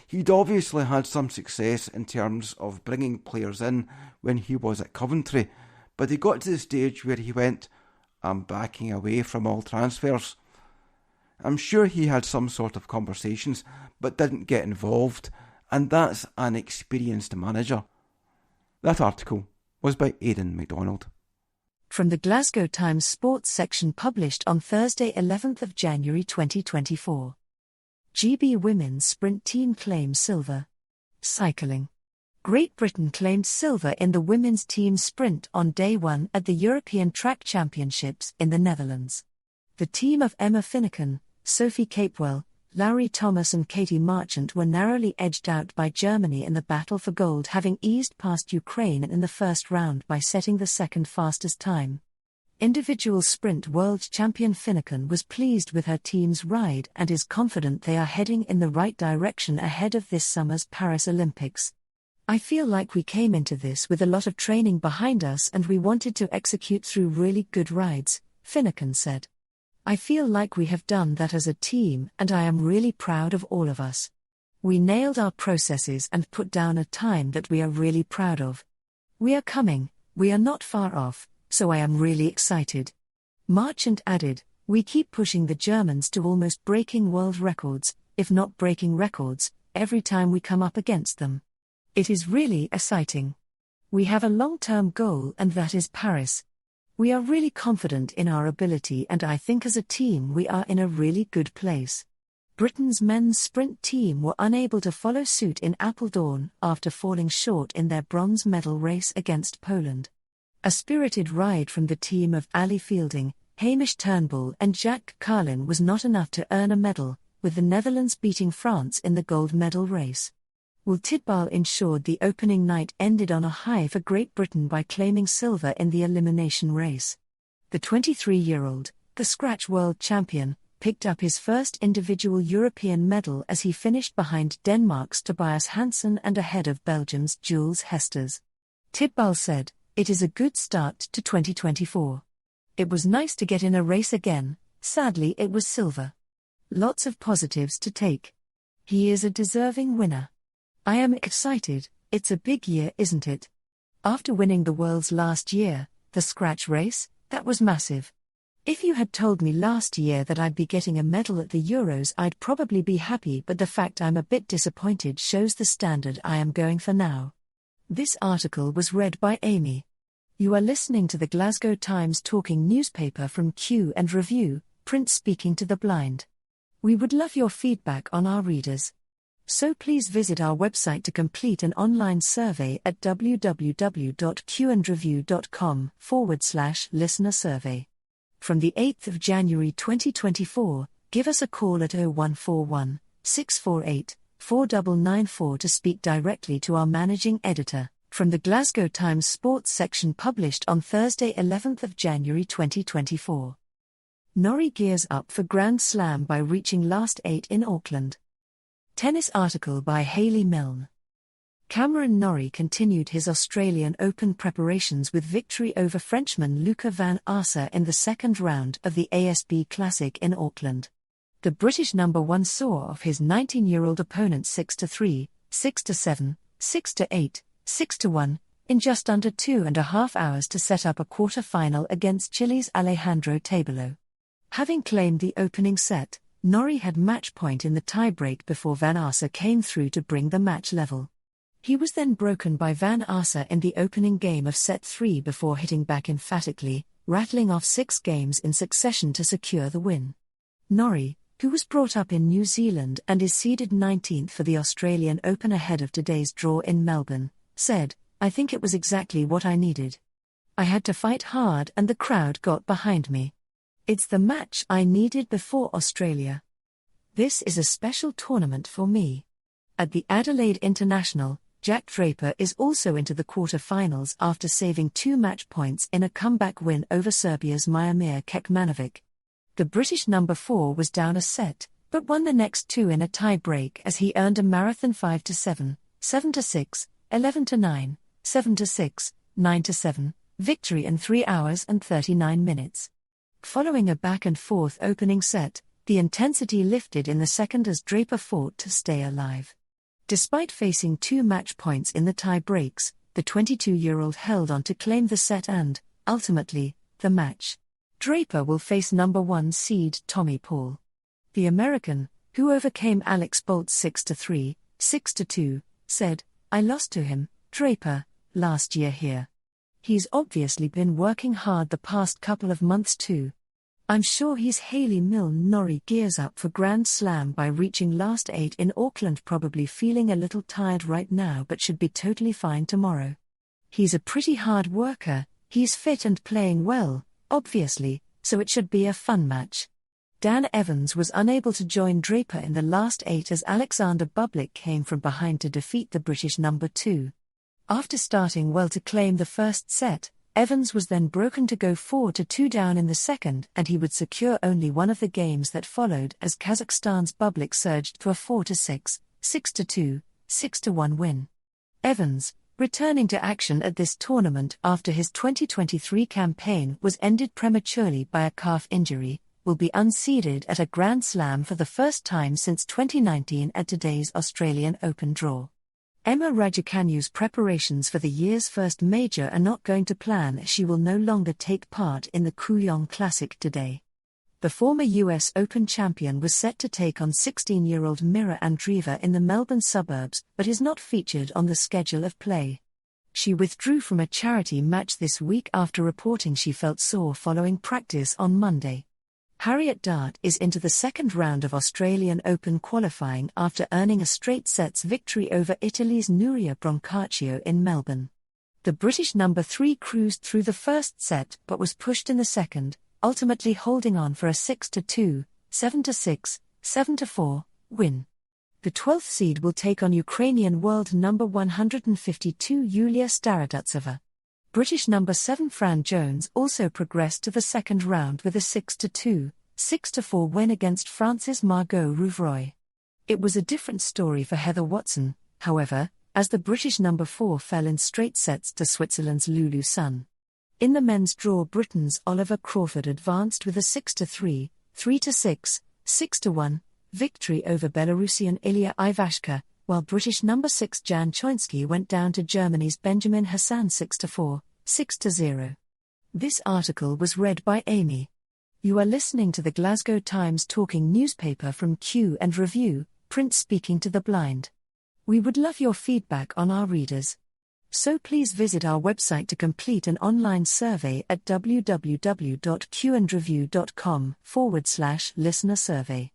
S3: He'd obviously had some success in terms of bringing players in when he was at Coventry, but he got to the stage where he went, "I'm backing away from all transfers." I'm sure he had some sort of conversations, but didn't get involved, and that's an experienced manager. That article was by Aidan MacDonald.
S4: From the Glasgow Times Sports section published on Thursday 11th of January 2024. GB Women's Sprint Team claims silver. Cycling. Great Britain claimed silver in the women's team sprint on day 1 at the European Track Championships in the Netherlands. The team of Emma Finucane, Sophie Capewell, Larry Thomas and Katie Marchant were narrowly edged out by Germany in the battle for gold, having eased past Ukraine in the first round by setting the second fastest time. Individual sprint world champion Finucane was pleased with her team's ride and is confident they are heading in the right direction ahead of this summer's Paris Olympics. I feel like we came into this with a lot of training behind us and we wanted to execute through really good rides, Finucane said. I feel like we have done that as a team and I am really proud of all of us. We nailed our processes and put down a time that we are really proud of. We are coming, we are not far off, so I am really excited. Marchant added, we keep pushing the Germans to almost breaking world records, if not breaking records, every time we come up against them. It is really exciting. We have a long-term goal and that is Paris. We are really confident in our ability and I think as a team we are in a really good place. Britain's men's sprint team were unable to follow suit in Apeldoorn after falling short in their bronze medal race against Poland. A spirited ride from the team of Ali Fielding, Hamish Turnbull and Jack Carlin was not enough to earn a medal, with the Netherlands beating France in the gold medal race. Will Tidball ensured the opening night ended on a high for Great Britain by claiming silver in the elimination race. The 23-year-old, the scratch world champion, picked up his first individual European medal as he finished behind Denmark's Tobias Hansen and ahead of Belgium's Jules Hesters. Tidball said, "It is a good start to 2024. It was nice to get in a race again, sadly it was silver. Lots of positives to take. He is a deserving winner. I am excited, it's a big year, isn't it? After winning the Worlds last year, the scratch race, that was massive. If you had told me last year that I'd be getting a medal at the Euros, I'd probably be happy, but the fact I'm a bit disappointed shows the standard I am going for now." This article was read by Amy. You are listening to the Glasgow Times talking newspaper from Q and Review, print speaking to the blind. We would love your feedback on our readers. So please visit our website to complete an online survey at www.qandreview.com/listener survey. From the 8th of January 2024, give us a call at 0141 648 4994 to speak directly to our managing editor. From the Glasgow Times Sports section published on Thursday 11th of January 2024. Norrie gears up for Grand Slam by reaching last 8 in Auckland. Tennis article by Hayley Milne. Cameron Norrie continued his Australian Open preparations with victory over Frenchman Luca van Aarse in the second round of the ASB Classic in Auckland. The British number 1 saw off his 19-year-old opponent 6-3, 6-7, 6-8, 6-1, in just under 2.5 hours to set up a quarter-final against Chile's Alejandro Tabilo. Having claimed the opening set, Norrie had match point in the tiebreak before Van Aarse came through to bring the match level. He was then broken by Van Aarse in the opening game of set 3 before hitting back emphatically, rattling off 6 games in succession to secure the win. Norrie, who was brought up in New Zealand and is seeded 19th for the Australian Open ahead of today's draw in Melbourne, said, "I think it was exactly what I needed. I had to fight hard and the crowd got behind me. It's the match I needed before Australia. This is a special tournament for me." At the Adelaide International, Jack Draper is also into the quarter-finals after saving 2 match points in a comeback win over Serbia's Miomir Kekmanovic. The British number 4 was down a set, but won the next 2 in a tie-break as he earned a marathon 5-7, 7-6, 11-9, 7-6, 9-7 victory in 3 hours and 39 minutes. Following a back-and-forth opening set, the intensity lifted in the second as Draper fought to stay alive. Despite facing 2 match points in the tie-breaks, the 22-year-old held on to claim the set and, ultimately, the match. Draper will face number 1 seed Tommy Paul. The American, who overcame Alex Bolt's 6-3, 6-2, said, "I lost to him, Draper, last year here. He's obviously been working hard the past couple of months too. I'm sure he's." Hayley Milne. Norrie gears up for Grand Slam by reaching last 8 in Auckland, probably feeling a little tired right now but should be totally fine tomorrow. He's a pretty hard worker, he's fit and playing well, obviously, so it should be a fun match. Dan Evans was unable to join Draper in the last 8 as Alexander Bublik came from behind to defeat the British number 2. After starting well to claim the first set, Evans was then broken to go 4-2 down in the second, and he would secure only one of the games that followed as Kazakhstan's Bublik surged to a 4-6, 6-2, 6-1 win. Evans, returning to action at this tournament after his 2023 campaign was ended prematurely by a calf injury, will be unseeded at a Grand Slam for the first time since 2019 at today's Australian Open draw. Emma Raducanu's preparations for the year's first major are not going to plan as she will no longer take part in the Kooyong Classic today. The former US Open champion was set to take on 16-year-old Mira Andreeva in the Melbourne suburbs but is not featured on the schedule of play. She withdrew from a charity match this week after reporting she felt sore following practice on Monday. Harriet Dart is into the second round of Australian Open qualifying after earning a straight sets victory over Italy's Nuria Brancaccio in Melbourne. The British number 3 cruised through the first set but was pushed in the second, ultimately holding on for a 6-2, 7-6, 7-4 win. The 12th seed will take on Ukrainian world number 152 Yulia Starodutseva. British number 7 Fran Jones also progressed to the second round with a 6-2, 6-4 win against France's Margot Rouvroy. It was a different story for Heather Watson, however, as the British number 4 fell in straight sets to Switzerland's Lulu Sun. In the men's draw, Britain's Oliver Crawford advanced with a 6-3, 3-6, 6-1 victory over Belarusian Ilya Ivashka, while British number 6 Jan Choinsky went down to Germany's Benjamin Hassan 6-4, 6-0. This article was read by Amy. You are listening to the Glasgow Times talking newspaper from Q and Review, print speaking to the blind. We would love your feedback on our readers. So please visit our website to complete an online survey at www.qandreview.com/listener survey.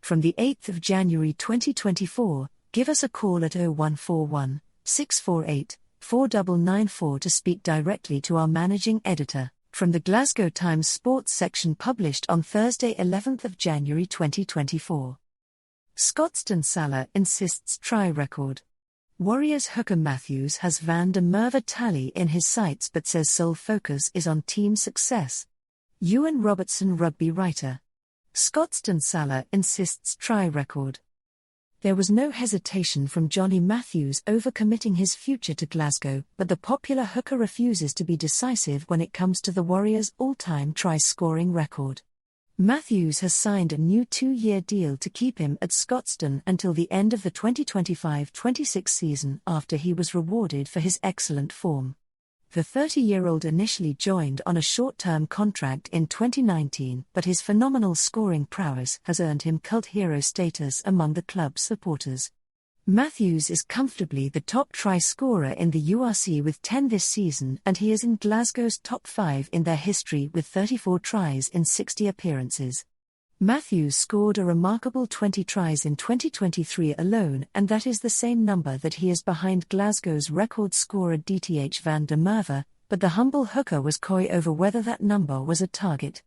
S4: From the 8th of January 2024, give us a call at 0141 648 4994 to speak directly to our managing editor. From the Glasgow Times Sports section published on Thursday 11th of January 2024. Scotstoun Salah insists try record. Warriors hooker Matthews has Van der Merwe tally in his sights but says sole focus is on team success. Ewan Robertson rugby writer. Scotstoun Salah insists try record. There was no hesitation from Johnny Matthews overcommitting his future to Glasgow, but the popular hooker refuses to be decisive when it comes to the Warriors' all-time try-scoring record. Matthews has signed a new 2-year deal to keep him at Scotstoun until the end of the 2025-26 season after he was rewarded for his excellent form. The 30-year-old initially joined on a short-term contract in 2019, but his phenomenal scoring prowess has earned him cult hero status among the club's supporters. Matthews is comfortably the top try scorer in the URC with 10 this season, and he is in Glasgow's top 5 in their history with 34 tries in 60 appearances. Matthews scored a remarkable 20 tries in 2023 alone, and that is the same number that he is behind Glasgow's record scorer DTH Van der Merwe, but the humble hooker was coy over whether that number was a target.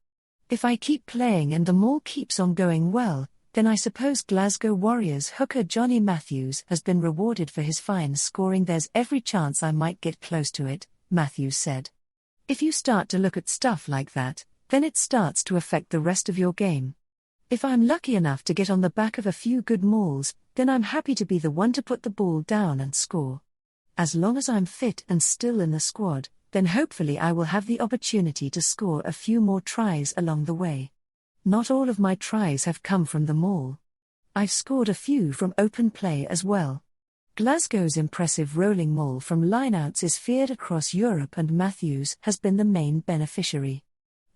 S4: If I keep playing and the maul keeps on going well, then I suppose Glasgow Warriors hooker Johnny Matthews has been rewarded for his fine scoring. There's every chance I might get close to it, Matthews said. If you start to look at stuff like that, then it starts to affect the rest of your game. If I'm lucky enough to get on the back of a few good mauls, then I'm happy to be the one to put the ball down and score. As long as I'm fit and still in the squad, then hopefully I will have the opportunity to score a few more tries along the way. Not all of my tries have come from the maul. I've scored a few from open play as well. Glasgow's impressive rolling maul from lineouts is feared across Europe, and Matthews has been the main beneficiary.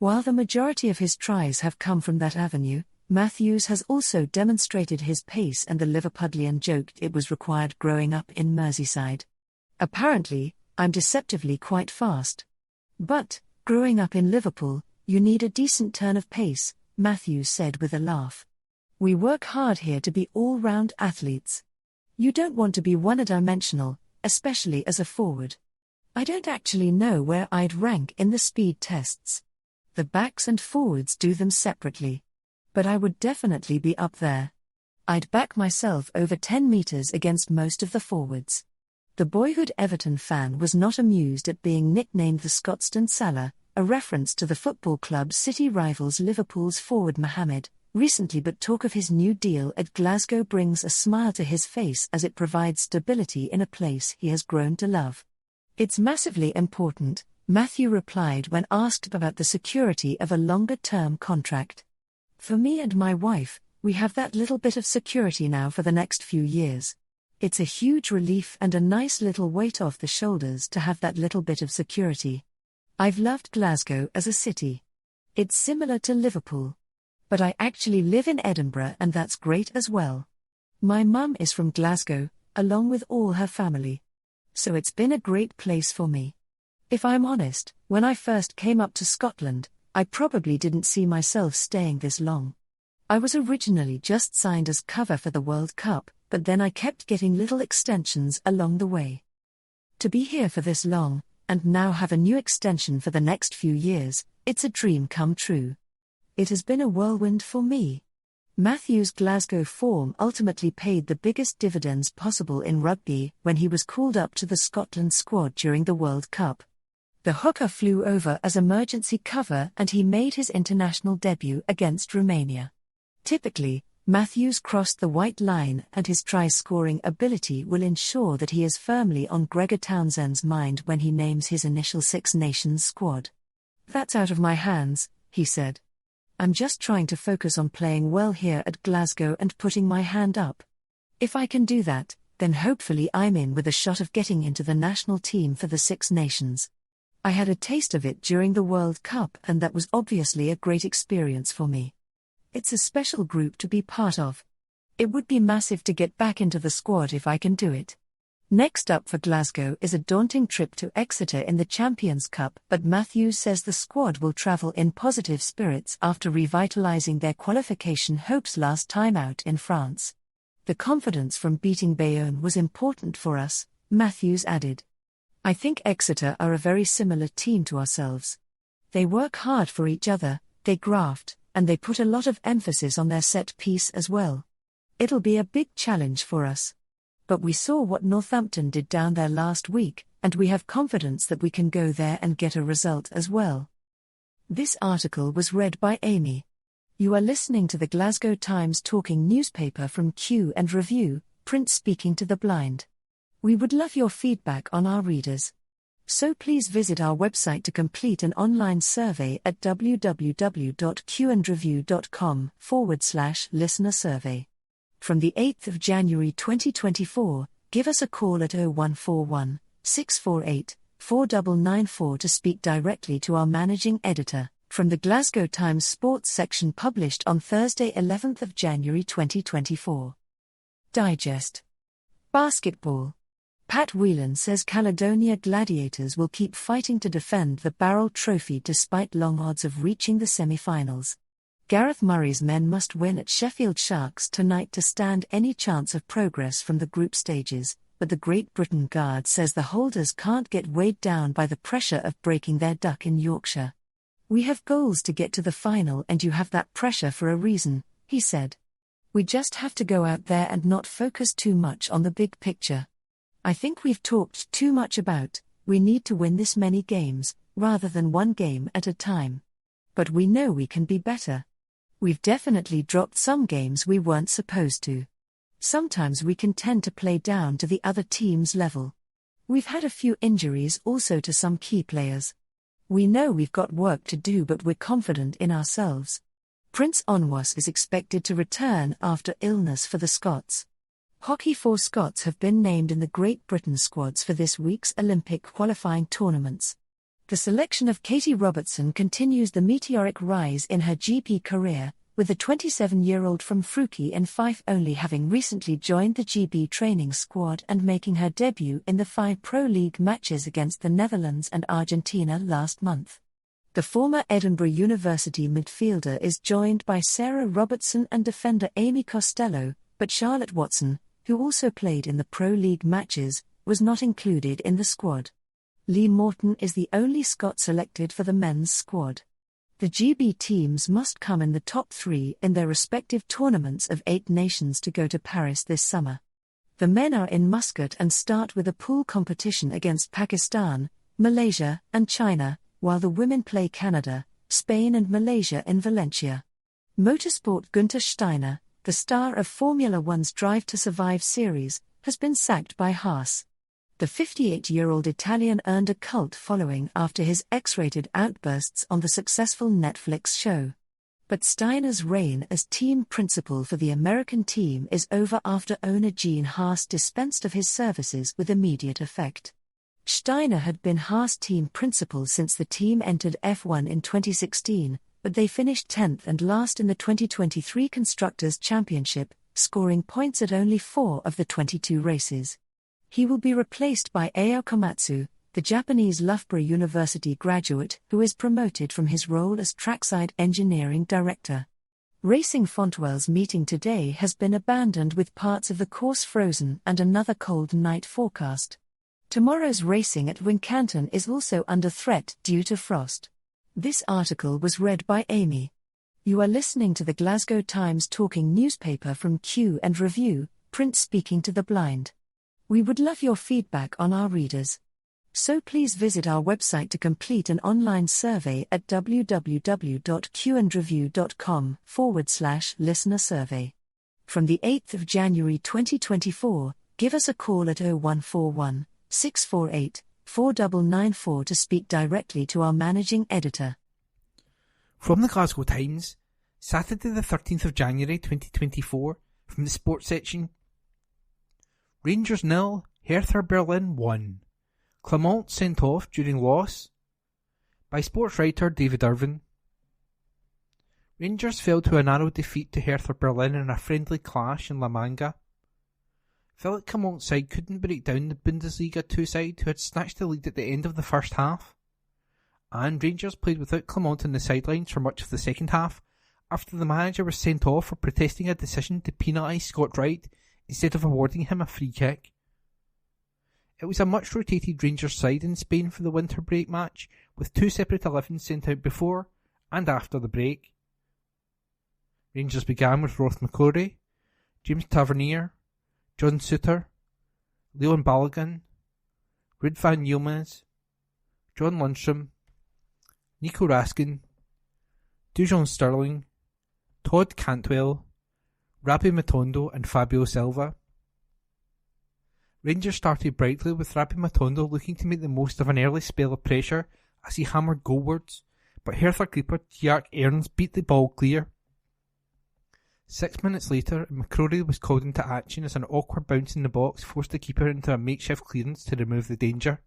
S4: While the majority of his tries have come from that avenue, Matthews has also demonstrated his pace, and the Liverpudlian joked it was required growing up in Merseyside. Apparently, I'm deceptively quite fast. But, growing up in Liverpool, you need a decent turn of pace, Matthews said with a laugh. We work hard here to be all-round athletes. You don't want to be one-dimensional, especially as a forward. I don't actually know where I'd rank in the speed tests. The backs and forwards do them separately. But I would definitely be up there. I'd back myself over 10 metres against most of the forwards. The boyhood Everton fan was not amused at being nicknamed the Scotstoun Salah, a reference to the football club City rivals Liverpool's forward Mohamed, recently, but talk of his new deal at Glasgow brings a smile to his face as it provides stability in a place he has grown to love. It's massively important, Matthew replied when asked about the security of a longer-term contract. For me and my wife, we have that little bit of security now for the next few years. It's a huge relief and a nice little weight off the shoulders to have that little bit of security. I've loved Glasgow as a city. It's similar to Liverpool. But I actually live in Edinburgh and that's great as well. My mum is from Glasgow, along with all her family. So it's been a great place for me. If I'm honest, when I first came up to Scotland, I probably didn't see myself staying this long. I was originally just signed as cover for the World Cup, but then I kept getting little extensions along the way. To be here for this long, and now have a new extension for the next few years, it's a dream come true. It has been a whirlwind for me. Matthew's Glasgow form ultimately paid the biggest dividends possible in rugby when he was called up to the Scotland squad during the World Cup. The hooker flew over as emergency cover and he made his international debut against Romania. Typically, Matthews crossed the white line and his try-scoring ability will ensure that he is firmly on Gregor Townsend's mind when he names his initial Six Nations squad. "That's out of my hands," he said. "I'm just trying to focus on playing well here at Glasgow and putting my hand up. If I can do that, then hopefully I'm in with a shot of getting into the national team for the Six Nations. I had a taste of it during the World Cup and that was obviously a great experience for me. It's a special group to be part of. It would be massive to get back into the squad if I can do it." Next up for Glasgow is a daunting trip to Exeter in the Champions Cup, but Matthews says the squad will travel in positive spirits after revitalising their qualification hopes last time out in France. "The confidence from beating Bayonne was important for us," Matthews added. "I think Exeter are a very similar team to ourselves. They work hard for each other, they graft, and they put a lot of emphasis on their set piece as well. It'll be a big challenge for us. But we saw what Northampton did down there last week, and we have confidence that we can go there and get a result as well." This article was read by Amy. You are listening to the Glasgow Times talking newspaper from Q and Review, print speaking to the blind. We would love your feedback on our readers. So please visit our website to complete an online survey at www.qandreview.com/listener survey. From the 8th of January 2024, give us a call at 0141 648 4994 to speak directly to our managing editor. From the Glasgow Times Sports section published on Thursday 11th of January 2024. Digest. Basketball. Pat Whelan says Caledonia Gladiators will keep fighting to defend the Barrel Trophy despite long odds of reaching the semi-finals. Gareth Murray's men must win at Sheffield Sharks tonight to stand any chance of progress from the group stages, but the Great Britain guard says the holders can't get weighed down by the pressure of breaking their duck in Yorkshire. "We have goals to get to the final and you have that pressure for a reason," he said. "We just have to go out there and not focus too much on the big picture. I think we've talked too much about, we need to win this many games, rather than one game at a time. But we know we can be better. We've definitely dropped some games we weren't supposed to. Sometimes we can tend to play down to the other team's level. We've had a few injuries also to some key players. We know we've got work to do but we're confident in ourselves." Prince Onwas is expected to return after illness for the Scots. Hockey 4 Scots have been named in the Great Britain squads for this week's Olympic qualifying tournaments. The selection of Katie Robertson continues the meteoric rise in her GP career, with the 27-year-old from Fruki in Fife only having recently joined the GB training squad and making her debut in the 5 Pro League matches against the Netherlands and Argentina last month. The former Edinburgh University midfielder is joined by Sarah Robertson and defender Amy Costello, but Charlotte Watson, who also played in the Pro League matches, was not included in the squad. Lee Morton is the only Scot selected for the men's squad. The GB teams must come in the top 3 in their respective tournaments of 8 nations to go to Paris this summer. The men are in Muscat and start with a pool competition against Pakistan, Malaysia, and China, while the women play Canada, Spain, and Malaysia in Valencia. Motorsport Günther Steiner, the star of Formula One's Drive to Survive series, has been sacked by Haas. The 58-year-old Italian earned a cult following after his X-rated outbursts on the successful Netflix show. But Steiner's reign as team principal for the American team is over after owner Gene Haas dispensed of his services with immediate effect. Steiner had been Haas team principal since the team entered F1 in 2016, but they finished 10th and last in the 2023 Constructors' Championship, scoring points at only 4 of the 22 races. He will be replaced by Ao Komatsu, the Japanese Loughborough University graduate who is promoted from his role as trackside engineering director. Racing Fontwell's meeting today has been abandoned with parts of the course frozen and another cold night forecast. Tomorrow's racing at Wincanton is also under threat due to frost. This article was read by Amy. You are listening to the Glasgow Times talking newspaper from Q and Review, print speaking to the blind. We would love your feedback on our readers. So please visit our website to complete an online survey at www.qandreview.com/listener survey. From the 8th of January 2024, give us a call at 0141 648 4994 to speak directly to our managing editor.
S1: From the Glasgow Times, Saturday the 13th of January 2024, from the sports section. Rangers 0, Hertha Berlin 1. Clement sent off during loss. By sports writer David Irvin. Rangers fell to a narrow defeat to Hertha Berlin in a friendly clash in La Manga. Philipp Clement's side couldn't break down the Bundesliga 2 side who had snatched the lead at the end of the first half. And Rangers played without Clement on the sidelines for much of the second half, after the manager was sent off for protesting a decision to penalise Scott Wright instead of awarding him a free kick. It was a much rotated Rangers side in Spain for the winter break match, with 2 separate 11s sent out before and after the break. Rangers began with Ross McCrory, James Tavernier, John Suter, Leon Balogun, Ruud van Yilmaz, John Lundstrom, Nico Raskin, Dujon Sterling, Todd Cantwell, Rabbi Matondo and Fabio Silva. Rangers started brightly with Rabbi Matondo looking to make the most of an early spell of pressure as he hammered goalwards, but Hertha keeper Tjark Ernst beat the ball clear. 6 minutes later, McCrory was called into action as an awkward bounce in the box forced the keeper into a makeshift clearance to remove the danger.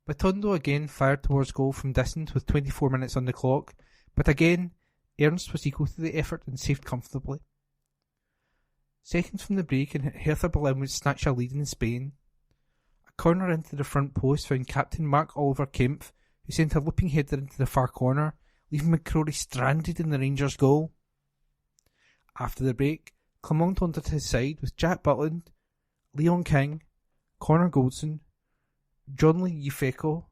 S1: Matondo again fired towards goal from distance with 24 minutes on the clock, but again, Ernst was equal to the effort and saved comfortably. Seconds from the break and Hertha Berlin would snatch a lead in Spain. A corner into the front post found captain Mark Oliver Kempf, who sent a looping header into the far corner, leaving McCrory stranded in the Rangers' goal. After the break, Clement onto his side with Jack Butland, Leon King, Connor Goldson, John Lee Yufeko,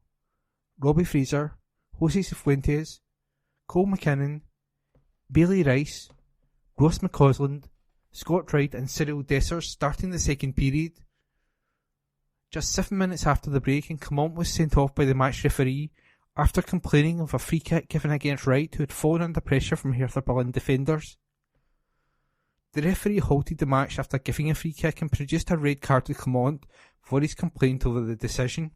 S1: Robbie Fraser, Jose Cifuentes, Cole McKinnon, Bailey Rice, Ross McCausland, Scott Wright and Cyril Dessers starting the second period. Just 7 minutes after the break and Clement was sent off by the match referee after complaining of a free kick given against Wright who had fallen under pressure from Hertha Berlin defenders. The referee halted the match after giving a free kick and produced a red card to Clement for his complaint over the decision.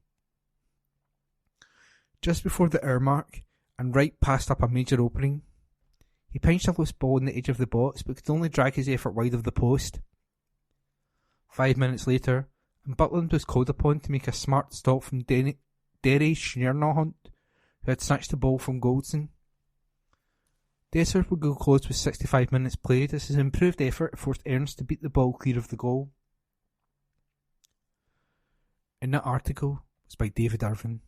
S1: Just before the hour mark, and Wright passed up a major opening. He pinched a loose ball on the edge of the box but could only drag his effort wide of the post. 5 minutes later, and Butland was called upon to make a smart stop from Dere Schneernohunt, who had snatched the ball from Goldson. Dessers would go close with 65 minutes played as his improved effort forced Ernst to beat the ball clear of the goal. In that article was by David Irvin.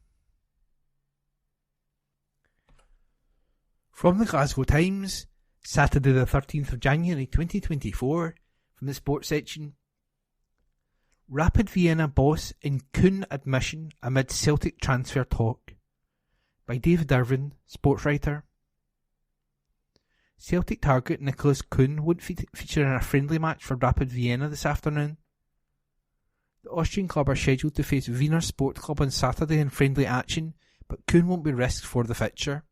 S1: From the Glasgow Times, Saturday the 13th of January 2024, from the sports section. Rapid Vienna boss in Kuhn admission amid Celtic transfer talk. by David Irvin, sports writer. Celtic target Nicholas Kuhn won't feature in a friendly match for Rapid Vienna this afternoon. The Austrian club are scheduled to face Wiener Sport Club on Saturday in friendly action, but Kuhn won't be risked for the fixture.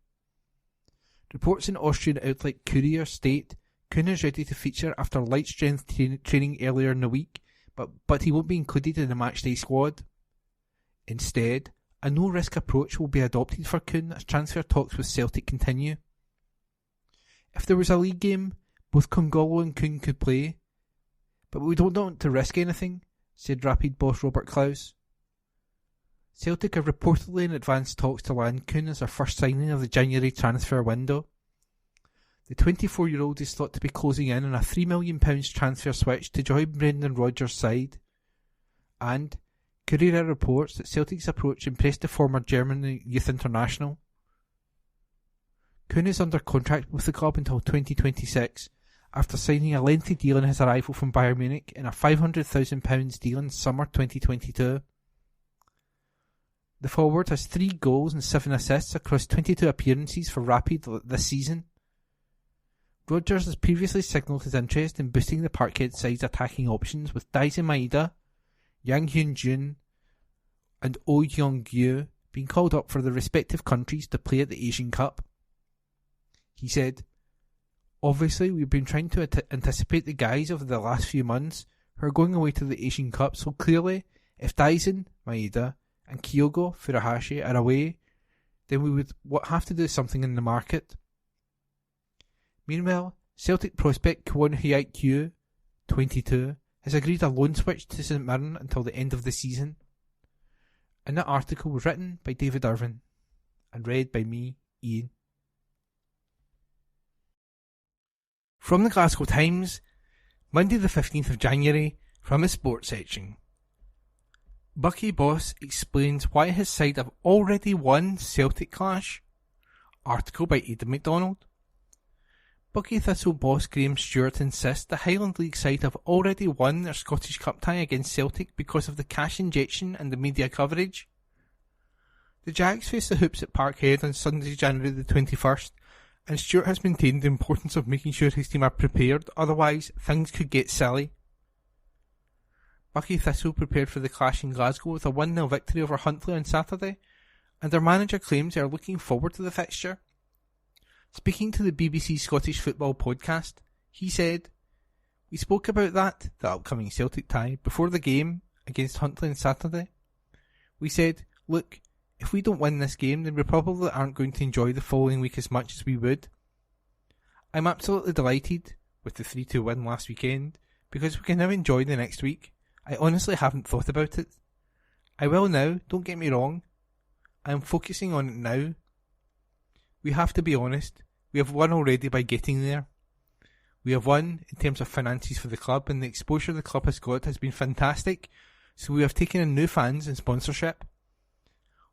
S1: Reports in Austrian outlet Courier state Kuhn is ready to feature after light strength training earlier in the week, but he won't be included in the matchday squad. Instead, a no-risk approach will be adopted for Kuhn as transfer talks with Celtic continue. If there was a league game, both Congolo and Kuhn could play, but we don't want to risk anything, said Rapid boss Robert Klaus. Celtic are reportedly in advanced talks to land Kuhn as their first signing of the January transfer window. The 24-year-old is thought to be closing in on a £3 million transfer switch to join Brendan Rodgers' side. And Courier reports that Celtic's approach impressed the former German youth international. Kuhn is under contract with the club until 2026, after signing a lengthy deal on his arrival from Bayern Munich in a £500,000 deal in summer 2022. The forward has 3 goals and 7 assists across 22 appearances for Rapid this season. Rodgers has previously signalled his interest in boosting the Parkhead side's attacking options, with Daisen Maeda, Yang Hyun-jun and Oh Young-gyu being called up for the respective countries to play at the Asian Cup. He said, "Obviously, we've been trying to anticipate the guys over the last few months who are going away to the Asian Cup, so clearly, if Daisen Maeda and Kyogo Furuhashi are away, then we would have to do something in the market." Meanwhile, Celtic prospect Kwon Hyuk-kyu, 22, has agreed a loan switch to St Mirren until the end of the season. And that article was written by David Irvin and read by me, Ian. From the Glasgow Times, Monday the 15th of January, from the sports section. Bucky boss explains why his side have already won Celtic clash. Article by Aidan MacDonald. Bucky Thistle boss Graham Stewart insists the Highland League side have already won their Scottish Cup tie against Celtic because of the cash injection and the media coverage. The Jags face the Hoops at Parkhead on Sunday, January the 21st, and Stewart has maintained the importance of making sure his team are prepared, otherwise things could get silly. Bucky Thistle prepared for the clash in Glasgow with a 1-0 victory over Huntly on Saturday, and their manager claims they are looking forward to the fixture. Speaking to the BBC Scottish Football Podcast, he said, "We spoke about the upcoming Celtic tie, before the game against Huntly on Saturday. We said, look, if we don't win this game, then we probably aren't going to enjoy the following week as much as we would. I'm absolutely delighted with the 3-2 win last weekend, because we can now enjoy the next week. I honestly haven't thought about it. I will now, don't get me wrong. I'm focusing on it now. We have to be honest, we have won already by getting there. We have won in terms of finances for the club, and the exposure the club has got has been fantastic, so we have taken in new fans and sponsorship.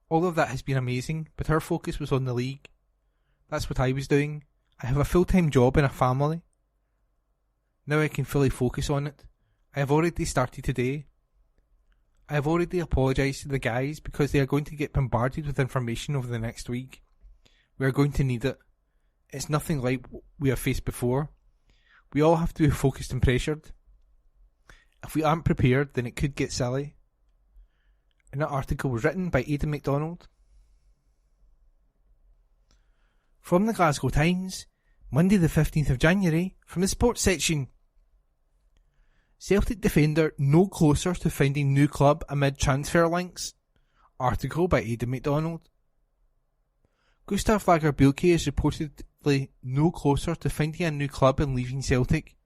S1: All of that has been amazing, but our focus was on the league. That's what I was doing. I have a full-time job and a family. Now I can fully focus on it. I have already started today. I have already apologised to the guys because they are going to get bombarded with information over the next week. We are going to need it. It's nothing like we have faced before. We all have to be focused and pressured. If we aren't prepared, then it could get silly." And that article was written by Aidan MacDonald. From the Glasgow Times, Monday the 15th of January, from the sports section. Celtic defender no closer to finding new club amid transfer links. Article by Aidan MacDonald. Gustav Lagerbielke is reportedly no closer to finding a new club and leaving Celtic.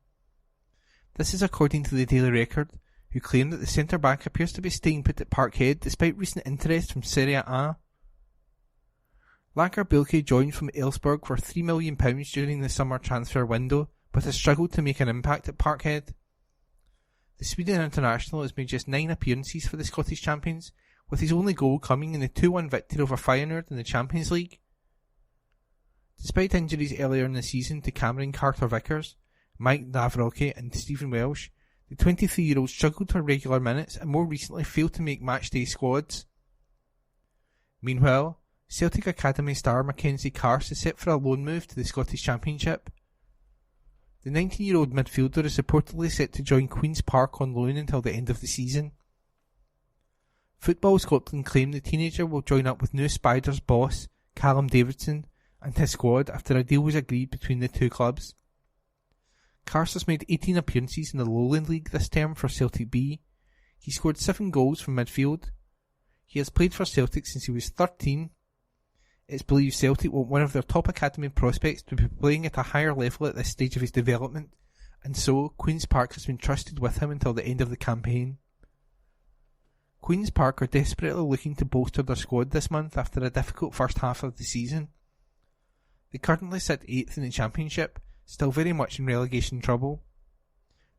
S1: This is according to the Daily Record, who claim that the centre-back appears to be staying put at Parkhead despite recent interest from Serie A. Lagerbielke joined from Elfsborg for £3 million during the summer transfer window, but has struggled to make an impact at Parkhead. The Sweden international has made just 9 appearances for the Scottish champions, with his only goal coming in the 2-1 victory over Feyenoord in the Champions League. Despite injuries earlier in the season to Cameron Carter-Vickers, Mike Navarroke and Stephen Welsh, the 23-year-old struggled for regular minutes and more recently failed to make matchday squads. Meanwhile, Celtic Academy star Mackenzie Carse is set for a loan move to the Scottish Championship. The 19-year-old midfielder is reportedly set to join Queen's Park on loan until the end of the season. Football Scotland claim the teenager will join up with new Spiders boss Callum Davidson and his squad after a deal was agreed between the two clubs. Carse has made 18 appearances in the Lowland League this term for Celtic B. He scored 7 goals from midfield. He has played for Celtic since he was 13. It's believed Celtic want one of their top academy prospects to be playing at a higher level at this stage of his development, and so Queen's Park has been trusted with him until the end of the campaign. Queen's Park are desperately looking to bolster their squad this month after a difficult first half of the season. They currently sit 8th in the Championship, still very much in relegation trouble.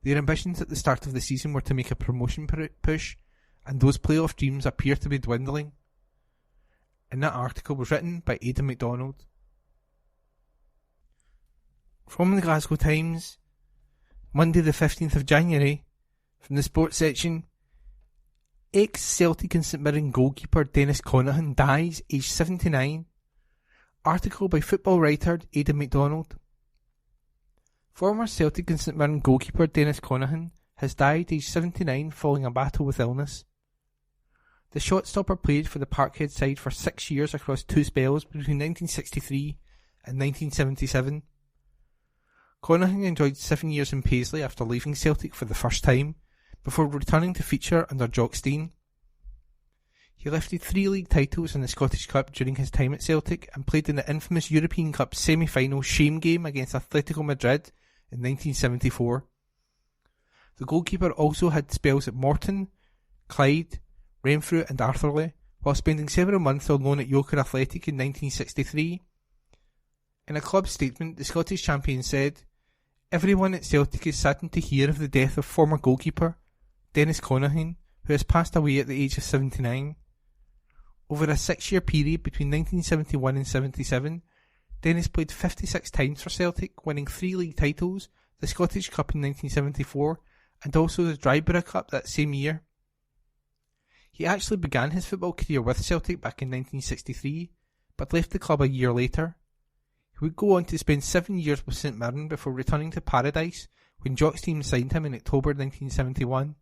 S1: Their ambitions at the start of the season were to make a promotion push, and those playoff dreams appear to be dwindling. And that article was written by Aidan MacDonald. From the Glasgow Times, Monday the 15th of January, from the sports section, ex-Celtic and St Mirren goalkeeper Dennis Conaghan dies aged 79. Article by football writer Aidan MacDonald. Former Celtic and St Mirren goalkeeper Dennis Conaghan has died aged 79 following a battle with illness. The shot-stopper played for the Parkhead side for 6 years across 2 spells between 1963 and 1977. Conaghan enjoyed 7 years in Paisley after leaving Celtic for the first time, before returning to feature under Jock Stein. He lifted 3 league titles in the Scottish Cup during his time at Celtic and played in the infamous European Cup semi-final shame game against Atletico Madrid in 1974. The goalkeeper also had spells at Morton, Clyde, Renfrew and Arthurlie, while spending several months on loan at Yoker Athletic in 1963. In a club statement, the Scottish champion said, "Everyone at Celtic is saddened to hear of the death of former goalkeeper Dennis Conaghan, who has passed away at the age of 79. Over a 6-year period between 1971 and 77, Dennis played 56 times for Celtic, winning 3 league titles, the Scottish Cup in 1974, and also the Dryborough Cup that same year. He actually began his football career with Celtic back in 1963, but left the club a year later. He would go on to spend 7 years with St Mirren before returning to Paradise when Jock Stein signed him in October 1971.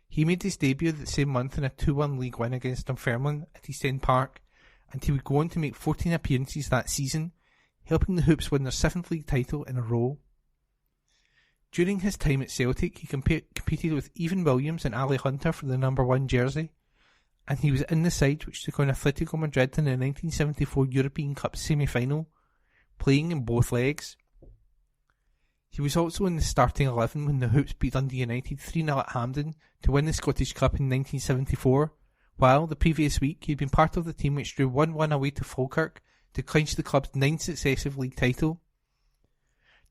S1: He made his debut the same month in a 2-1 league win against Dunfermline at East End Park, and he would go on to make 14 appearances that season, helping the Hoops win their 7th league title in a row. During his time at Celtic, he competed with Evan Williams and Ali Hunter for the number 1 jersey, and he was in the side which took on Atletico Madrid in the 1974 European Cup semi-final, playing in both legs. He was also in the starting 11 when the Hoops beat Dundee United 3-0 at Hampden to win the Scottish Cup in 1974, while the previous week he had been part of the team which drew 1-1 away to Falkirk to clinch the club's 9th successive league title.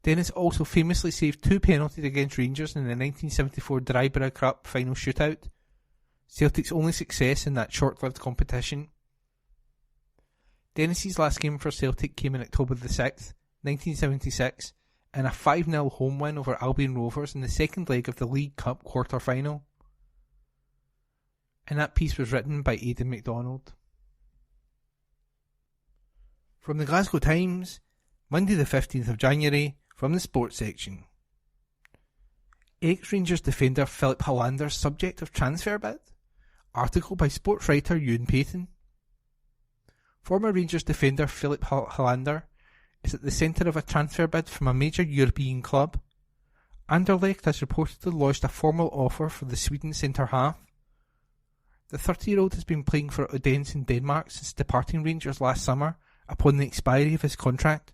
S1: Dennis also famously saved 2 penalties against Rangers in the 1974 Dryborough Cup final shootout, Celtic's only success in that short-lived competition. Dennis's last game for Celtic came in October the 6th, 1976, in a 5-0 home win over Albion Rovers in the second leg of the League Cup quarter-final. And that piece was written by Aidan MacDonald. From the Glasgow Times, Monday the 15th of January, from the sports section. Ex-Rangers defender Philip Hollander subject of transfer bid? Article by sports writer Ewan Payton. Former Rangers defender Philip Hollander is at the centre of a transfer bid from a major European club. Anderlecht has reportedly lodged a formal offer for the Sweden centre-half. The 30-year-old has been playing for Odense in Denmark since departing Rangers last summer upon the expiry of his contract.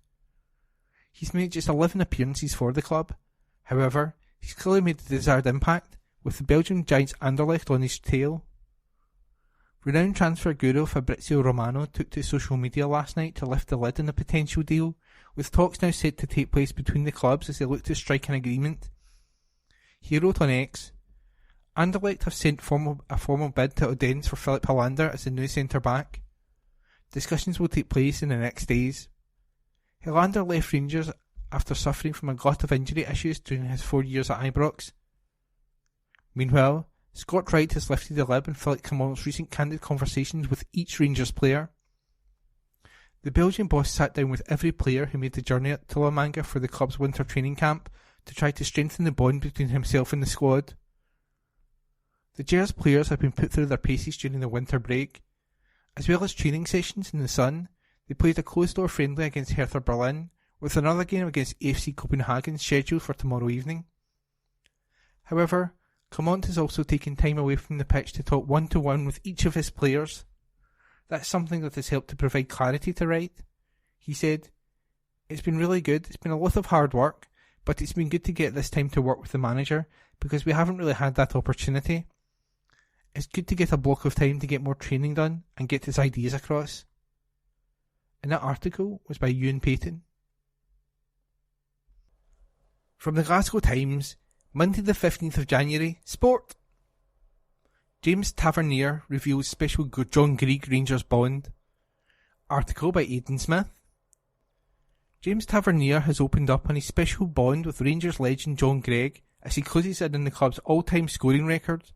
S1: He's made just 11 appearances for the club. However, he's clearly made the desired impact, with the Belgian giants Anderlecht on his tail. Renowned transfer guru Fabrizio Romano took to social media last night to lift the lid on a potential deal, with talks now set to take place between the clubs as they look to strike an agreement. He wrote on X, "Anderlecht have sent a formal bid to Odense for Philip Hollander as the new centre-back. Discussions will take place in the next days." Hollander left Rangers after suffering from a glut of injury issues during his 4 years at Ibrox. Meanwhile, Scott Wright has lifted the lid on Philip Kamol's recent candid conversations with each Rangers player. The Belgian boss sat down with every player who made the journey to La Manga for the club's winter training camp to try to strengthen the bond between himself and the squad. The Gers players have been put through their paces during the winter break. As well as training sessions in the sun, they played a closed-door friendly against Hertha Berlin, with another game against AFC Copenhagen scheduled for tomorrow evening. However, Clement has also taken time away from the pitch to talk one-to-one with each of his players. That's something that has helped to provide clarity to Wright. He said, "It's been really good, it's been a lot of hard work, but it's been good to get this time to work with the manager, because we haven't really had that opportunity. It's good to get a block of time to get more training done and get his ideas across." And that article was by Ewan Payton. From the Glasgow Times, Monday the 15th of January, Sport! James Tavernier reveals special John Greig Rangers bond. Article by Aidan Smith. James Tavernier has opened up on his special bond with Rangers legend John Greig as he closes in on the club's all-time scoring record.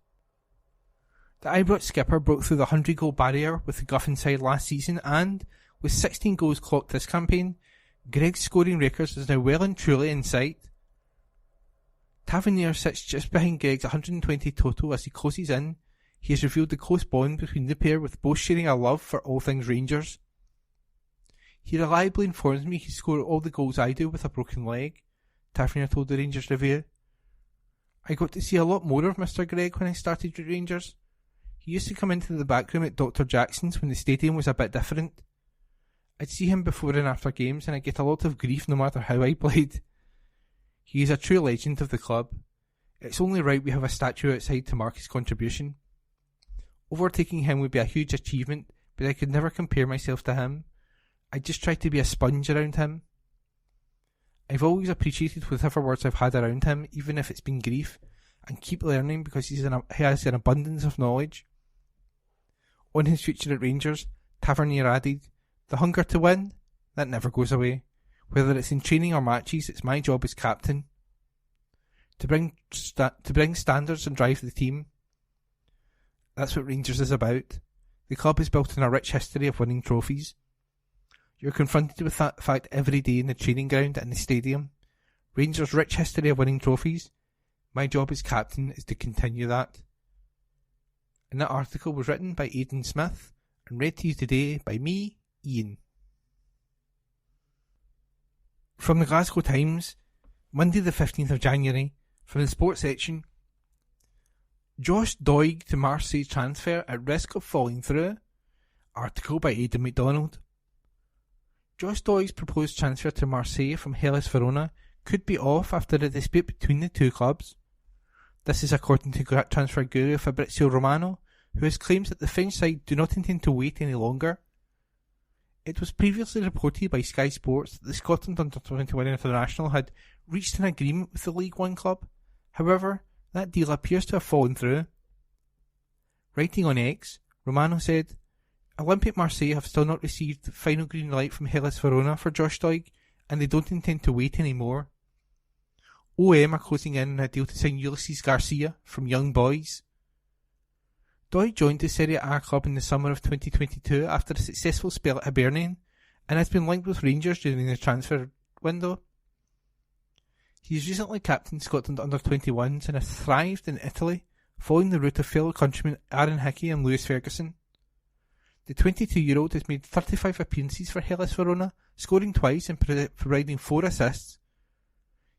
S1: The Ibrox skipper broke through the 100-goal barrier with the Guffin side last season and, with 16 goals clocked this campaign, Greig's scoring record is now well and truly in sight. Tavernier sits just behind Greig's 120 total as he closes in. He has revealed the close bond between the pair, with both sharing a love for all things Rangers. "He reliably informs me he scored all the goals I do with a broken leg," Tavernier told the Rangers Review. "I got to see a lot more of Mr. Greig when I started at Rangers. He used to come into the back room at Dr. Jackson's when the stadium was a bit different. I'd see him before and after games and I'd get a lot of grief no matter how I played. He is a true legend of the club. It's only right we have a statue outside to mark his contribution. Overtaking him would be a huge achievement, but I could never compare myself to him. I just tried to be a sponge around him. I've always appreciated whatever words I've had around him, even if it's been grief, and keep learning because he has an abundance of knowledge." On his future at Rangers, Tavernier added, "The hunger to win? That never goes away. Whether it's in training or matches, it's my job as captain. To bring standards and drive the team. That's what Rangers is about. The club is built on a rich history of winning trophies. You're confronted with that fact every day in the training ground and the stadium. Rangers' rich history of winning trophies. My job as captain is to continue that." And that article was written by Aidan Smith and read to you today by me, Ian. From the Glasgow Times, Monday the 15th of January, from the sports section, Josh Doig to Marseille transfer at risk of falling through. Article by Aidan MacDonald. Josh Doig's proposed transfer to Marseille from Hellas Verona could be off after a dispute between the two clubs. This is according to transfer guru Fabrizio Romano, who has claims that the French side do not intend to wait any longer. It was previously reported by Sky Sports that the Scotland Under-21 international had reached an agreement with the League One club. However, that deal appears to have fallen through. Writing on X, Romano said, "Olympique Marseille have still not received the final green light from Hellas Verona for Josh Doig, and they don't intend to wait anymore. OM are closing in on a deal to sign Ulysses Garcia from Young Boys." Doig joined the Serie A club in the summer of 2022 after a successful spell at Hibernian, and has been linked with Rangers during the transfer window. He has recently captained Scotland Under-21s and has thrived in Italy, following the route of fellow countrymen Aaron Hickey and Lewis Ferguson. The 22-year-old has made 35 appearances for Hellas Verona, scoring twice and providing 4 assists.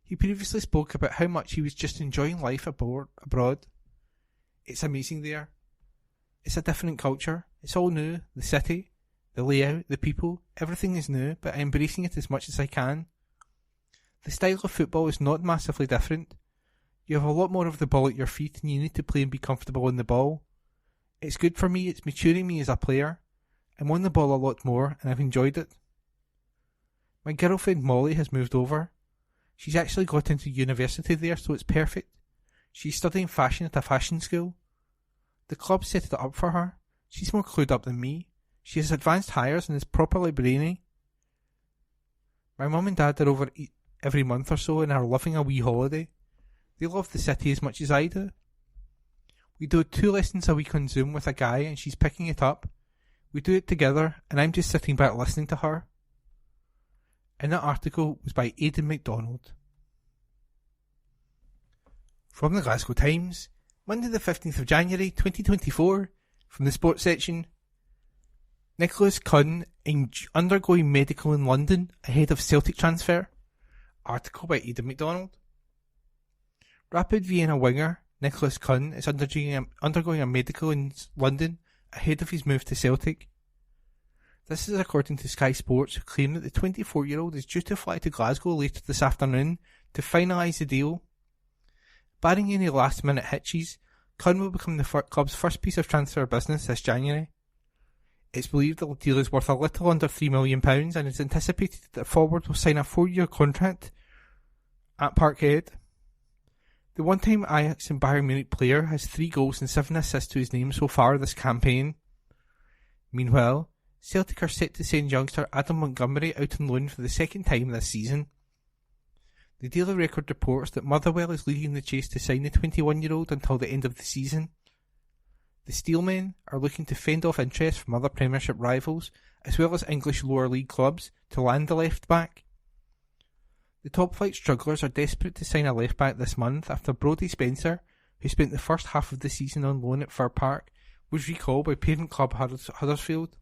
S1: He previously spoke about how much he was just enjoying life abroad. "It's amazing there. It's a different culture. It's all new. The city, the layout, the people, everything is new, but I'm embracing it as much as I can. The style of football is not massively different. You have a lot more of the ball at your feet and you need to play and be comfortable on the ball. It's good for me, it's maturing me as a player. I'm on the ball a lot more and I've enjoyed it. My girlfriend Molly has moved over. She's actually got into university there, so it's perfect. She's studying fashion at a fashion school. The club set it up for her. She's more clued up than me. She has advanced hires and is properly brainy. My mum and dad are over every month or so and are loving a wee holiday. They love the city as much as I do. We do 2 lessons a week on Zoom with a guy and she's picking it up. We do it together, and I'm just sitting back listening to her. And that article was by Aidan MacDonald. From the Glasgow Times, Monday the 15th of January 2024, from the sports section. Nicholas Cunn undergoing medical in London ahead of Celtic transfer. Article by Aidan MacDonald. Rapid Vienna winger Nicholas Cunn is undergoing a medical in London ahead of his move to Celtic. This is according to Sky Sports, who claim that the 24-year-old is due to fly to Glasgow later this afternoon to finalise the deal. Barring any last-minute hitches, Cunn will become the club's first piece of transfer business this January. It's believed the deal is worth a little under £3 million and it's anticipated that forward will sign a 4-year contract at Parkhead. The one-time Ajax and Bayern Munich player has 3 goals and 7 assists to his name so far this campaign. Meanwhile, Celtic are set to send youngster Adam Montgomery out on loan for the second time this season. The Daily Record reports that Motherwell is leading the chase to sign the 21-year-old until the end of the season. The Steelmen are looking to fend off interest from other Premiership rivals, as well as English lower league clubs, to land the left-back. The top-flight strugglers are desperate to sign a left-back this month after Brodie Spencer, who spent the first half of the season on loan at Fir Park, was recalled by parent club Huddersfield.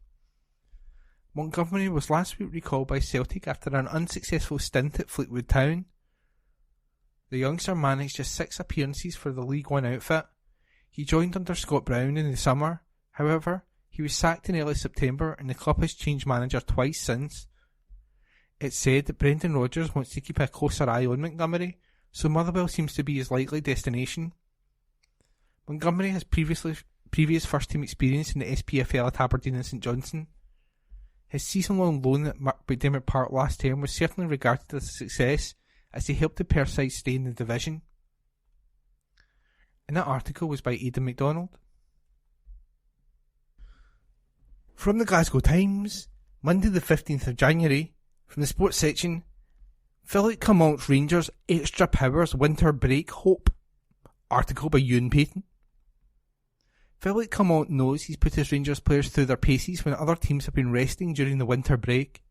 S1: Montgomery was last week recalled by Celtic after an unsuccessful stint at Fleetwood Town. The youngster managed just 6 appearances for the League One outfit. He joined under Scott Brown in the summer. However, he was sacked in early September and the club has changed manager twice since. It's said that Brendan Rodgers wants to keep a closer eye on Montgomery, so Motherwell seems to be his likely destination. Montgomery has previous first-team experience in the SPFL at Aberdeen and St Johnstone. His season-long loan at McDermott Park last term was certainly regarded as a success, as he helped the Perth side stay in the division. And that article was by Aidan MacDonald. From the Glasgow Times, Monday the 15th of January, from the sports section, Philip Clement's Rangers extra powers winter break hope. Article by Ewan Payton. Philip Clement knows he's put his Rangers players through their paces when other teams have been resting during the winter break.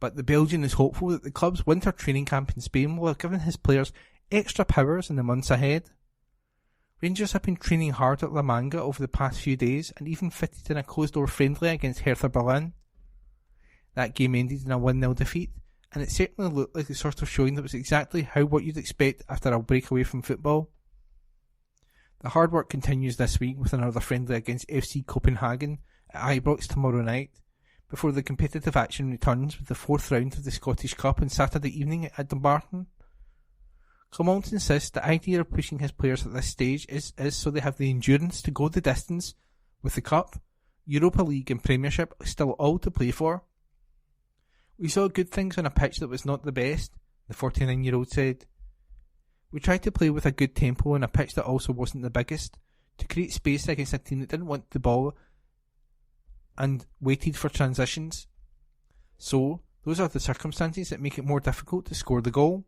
S1: But the Belgian is hopeful that the club's winter training camp in Spain will have given his players extra powers in the months ahead. Rangers have been training hard at La Manga over the past few days and even fitted in a closed-door friendly against Hertha Berlin. That game ended in a 1-0 defeat, and it certainly looked like the sort of showing that was exactly what you'd expect after a break away from football. The hard work continues this week with another friendly against FC Copenhagen at Ibrox tomorrow night, before the competitive action returns with the 4th round of the Scottish Cup on Saturday evening at Dumbarton. Clement insists the idea of pushing his players at this stage is so they have the endurance to go the distance, with the Cup, Europa League and Premiership still all to play for. We saw good things on a pitch that was not the best, the 49-year-old said. We tried to play with a good tempo on a pitch that also wasn't the biggest, to create space against a team that didn't want the ball and waited for transitions. So, those are the circumstances that make it more difficult to score the goal.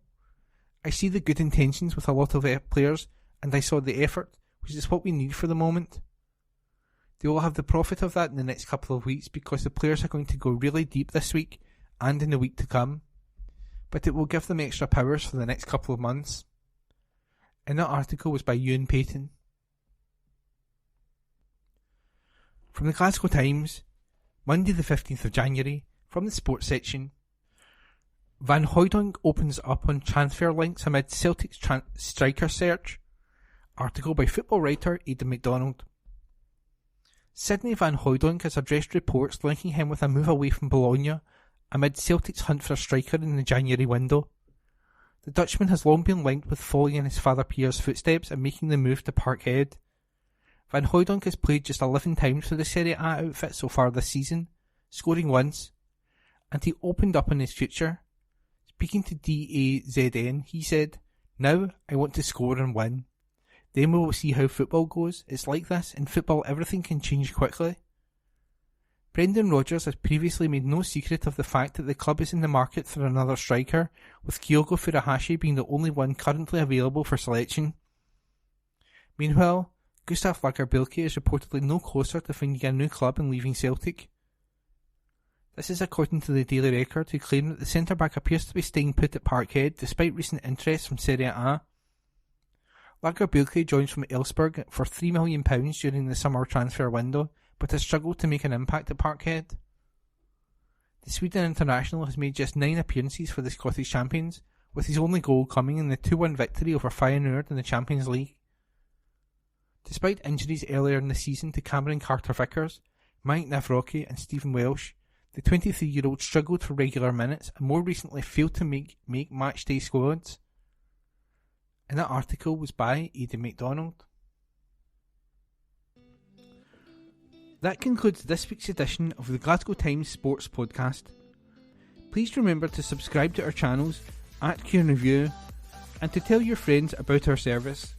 S1: I see the good intentions with a lot of players, and I saw the effort, which is what we need for the moment. They will have the profit of that in the next couple of weeks because the players are going to go really deep this week and in the week to come, but it will give them extra powers for the next couple of months. And that article was by Ewan Payton. From the Glasgow Times, Monday the 15th of January, from the sports section, Van Hooijdonk opens up on transfer links amid Celtic's striker search. Article by football writer Aidan MacDonald. Sidney Van Hooijdonk has addressed reports linking him with a move away from Bologna amid Celtic's hunt for a striker in the January window. The Dutchman has long been linked with following in his father Pierre's footsteps and making the move to Parkhead. Van Hooijdonk has played just 11 times for the Serie A outfit so far this season, scoring once, and he opened up on his future. Speaking to DAZN, he said, "Now I want to score and win. Then we will see how football goes. It's like this, in football everything can change quickly." Brendan Rodgers has previously made no secret of the fact that the club is in the market for another striker, with Kyogo Furuhashi being the only one currently available for selection. Meanwhile, Gustav Lagerbielke is reportedly no closer to finding a new club and leaving Celtic. This is according to the Daily Record, who claim that the centre-back appears to be staying put at Parkhead despite recent interest from Serie A. Lagerbielke joins from Elfsborg for £3 million during the summer transfer window, but has struggled to make an impact at Parkhead. The Sweden international has made just 9 appearances for the Scottish champions, with his only goal coming in the 2-1 victory over Feyenoord in the Champions League. Despite injuries earlier in the season to Cameron Carter-Vickers, Mike Navroki and Stephen Welsh, the 23-year-old struggled for regular minutes and more recently failed to make matchday squads. And that article was by Aidan MacDonald. That concludes this week's edition of the Glasgow Times Sports Podcast. Please remember to subscribe to our channels at Q&Review and to tell your friends about our service.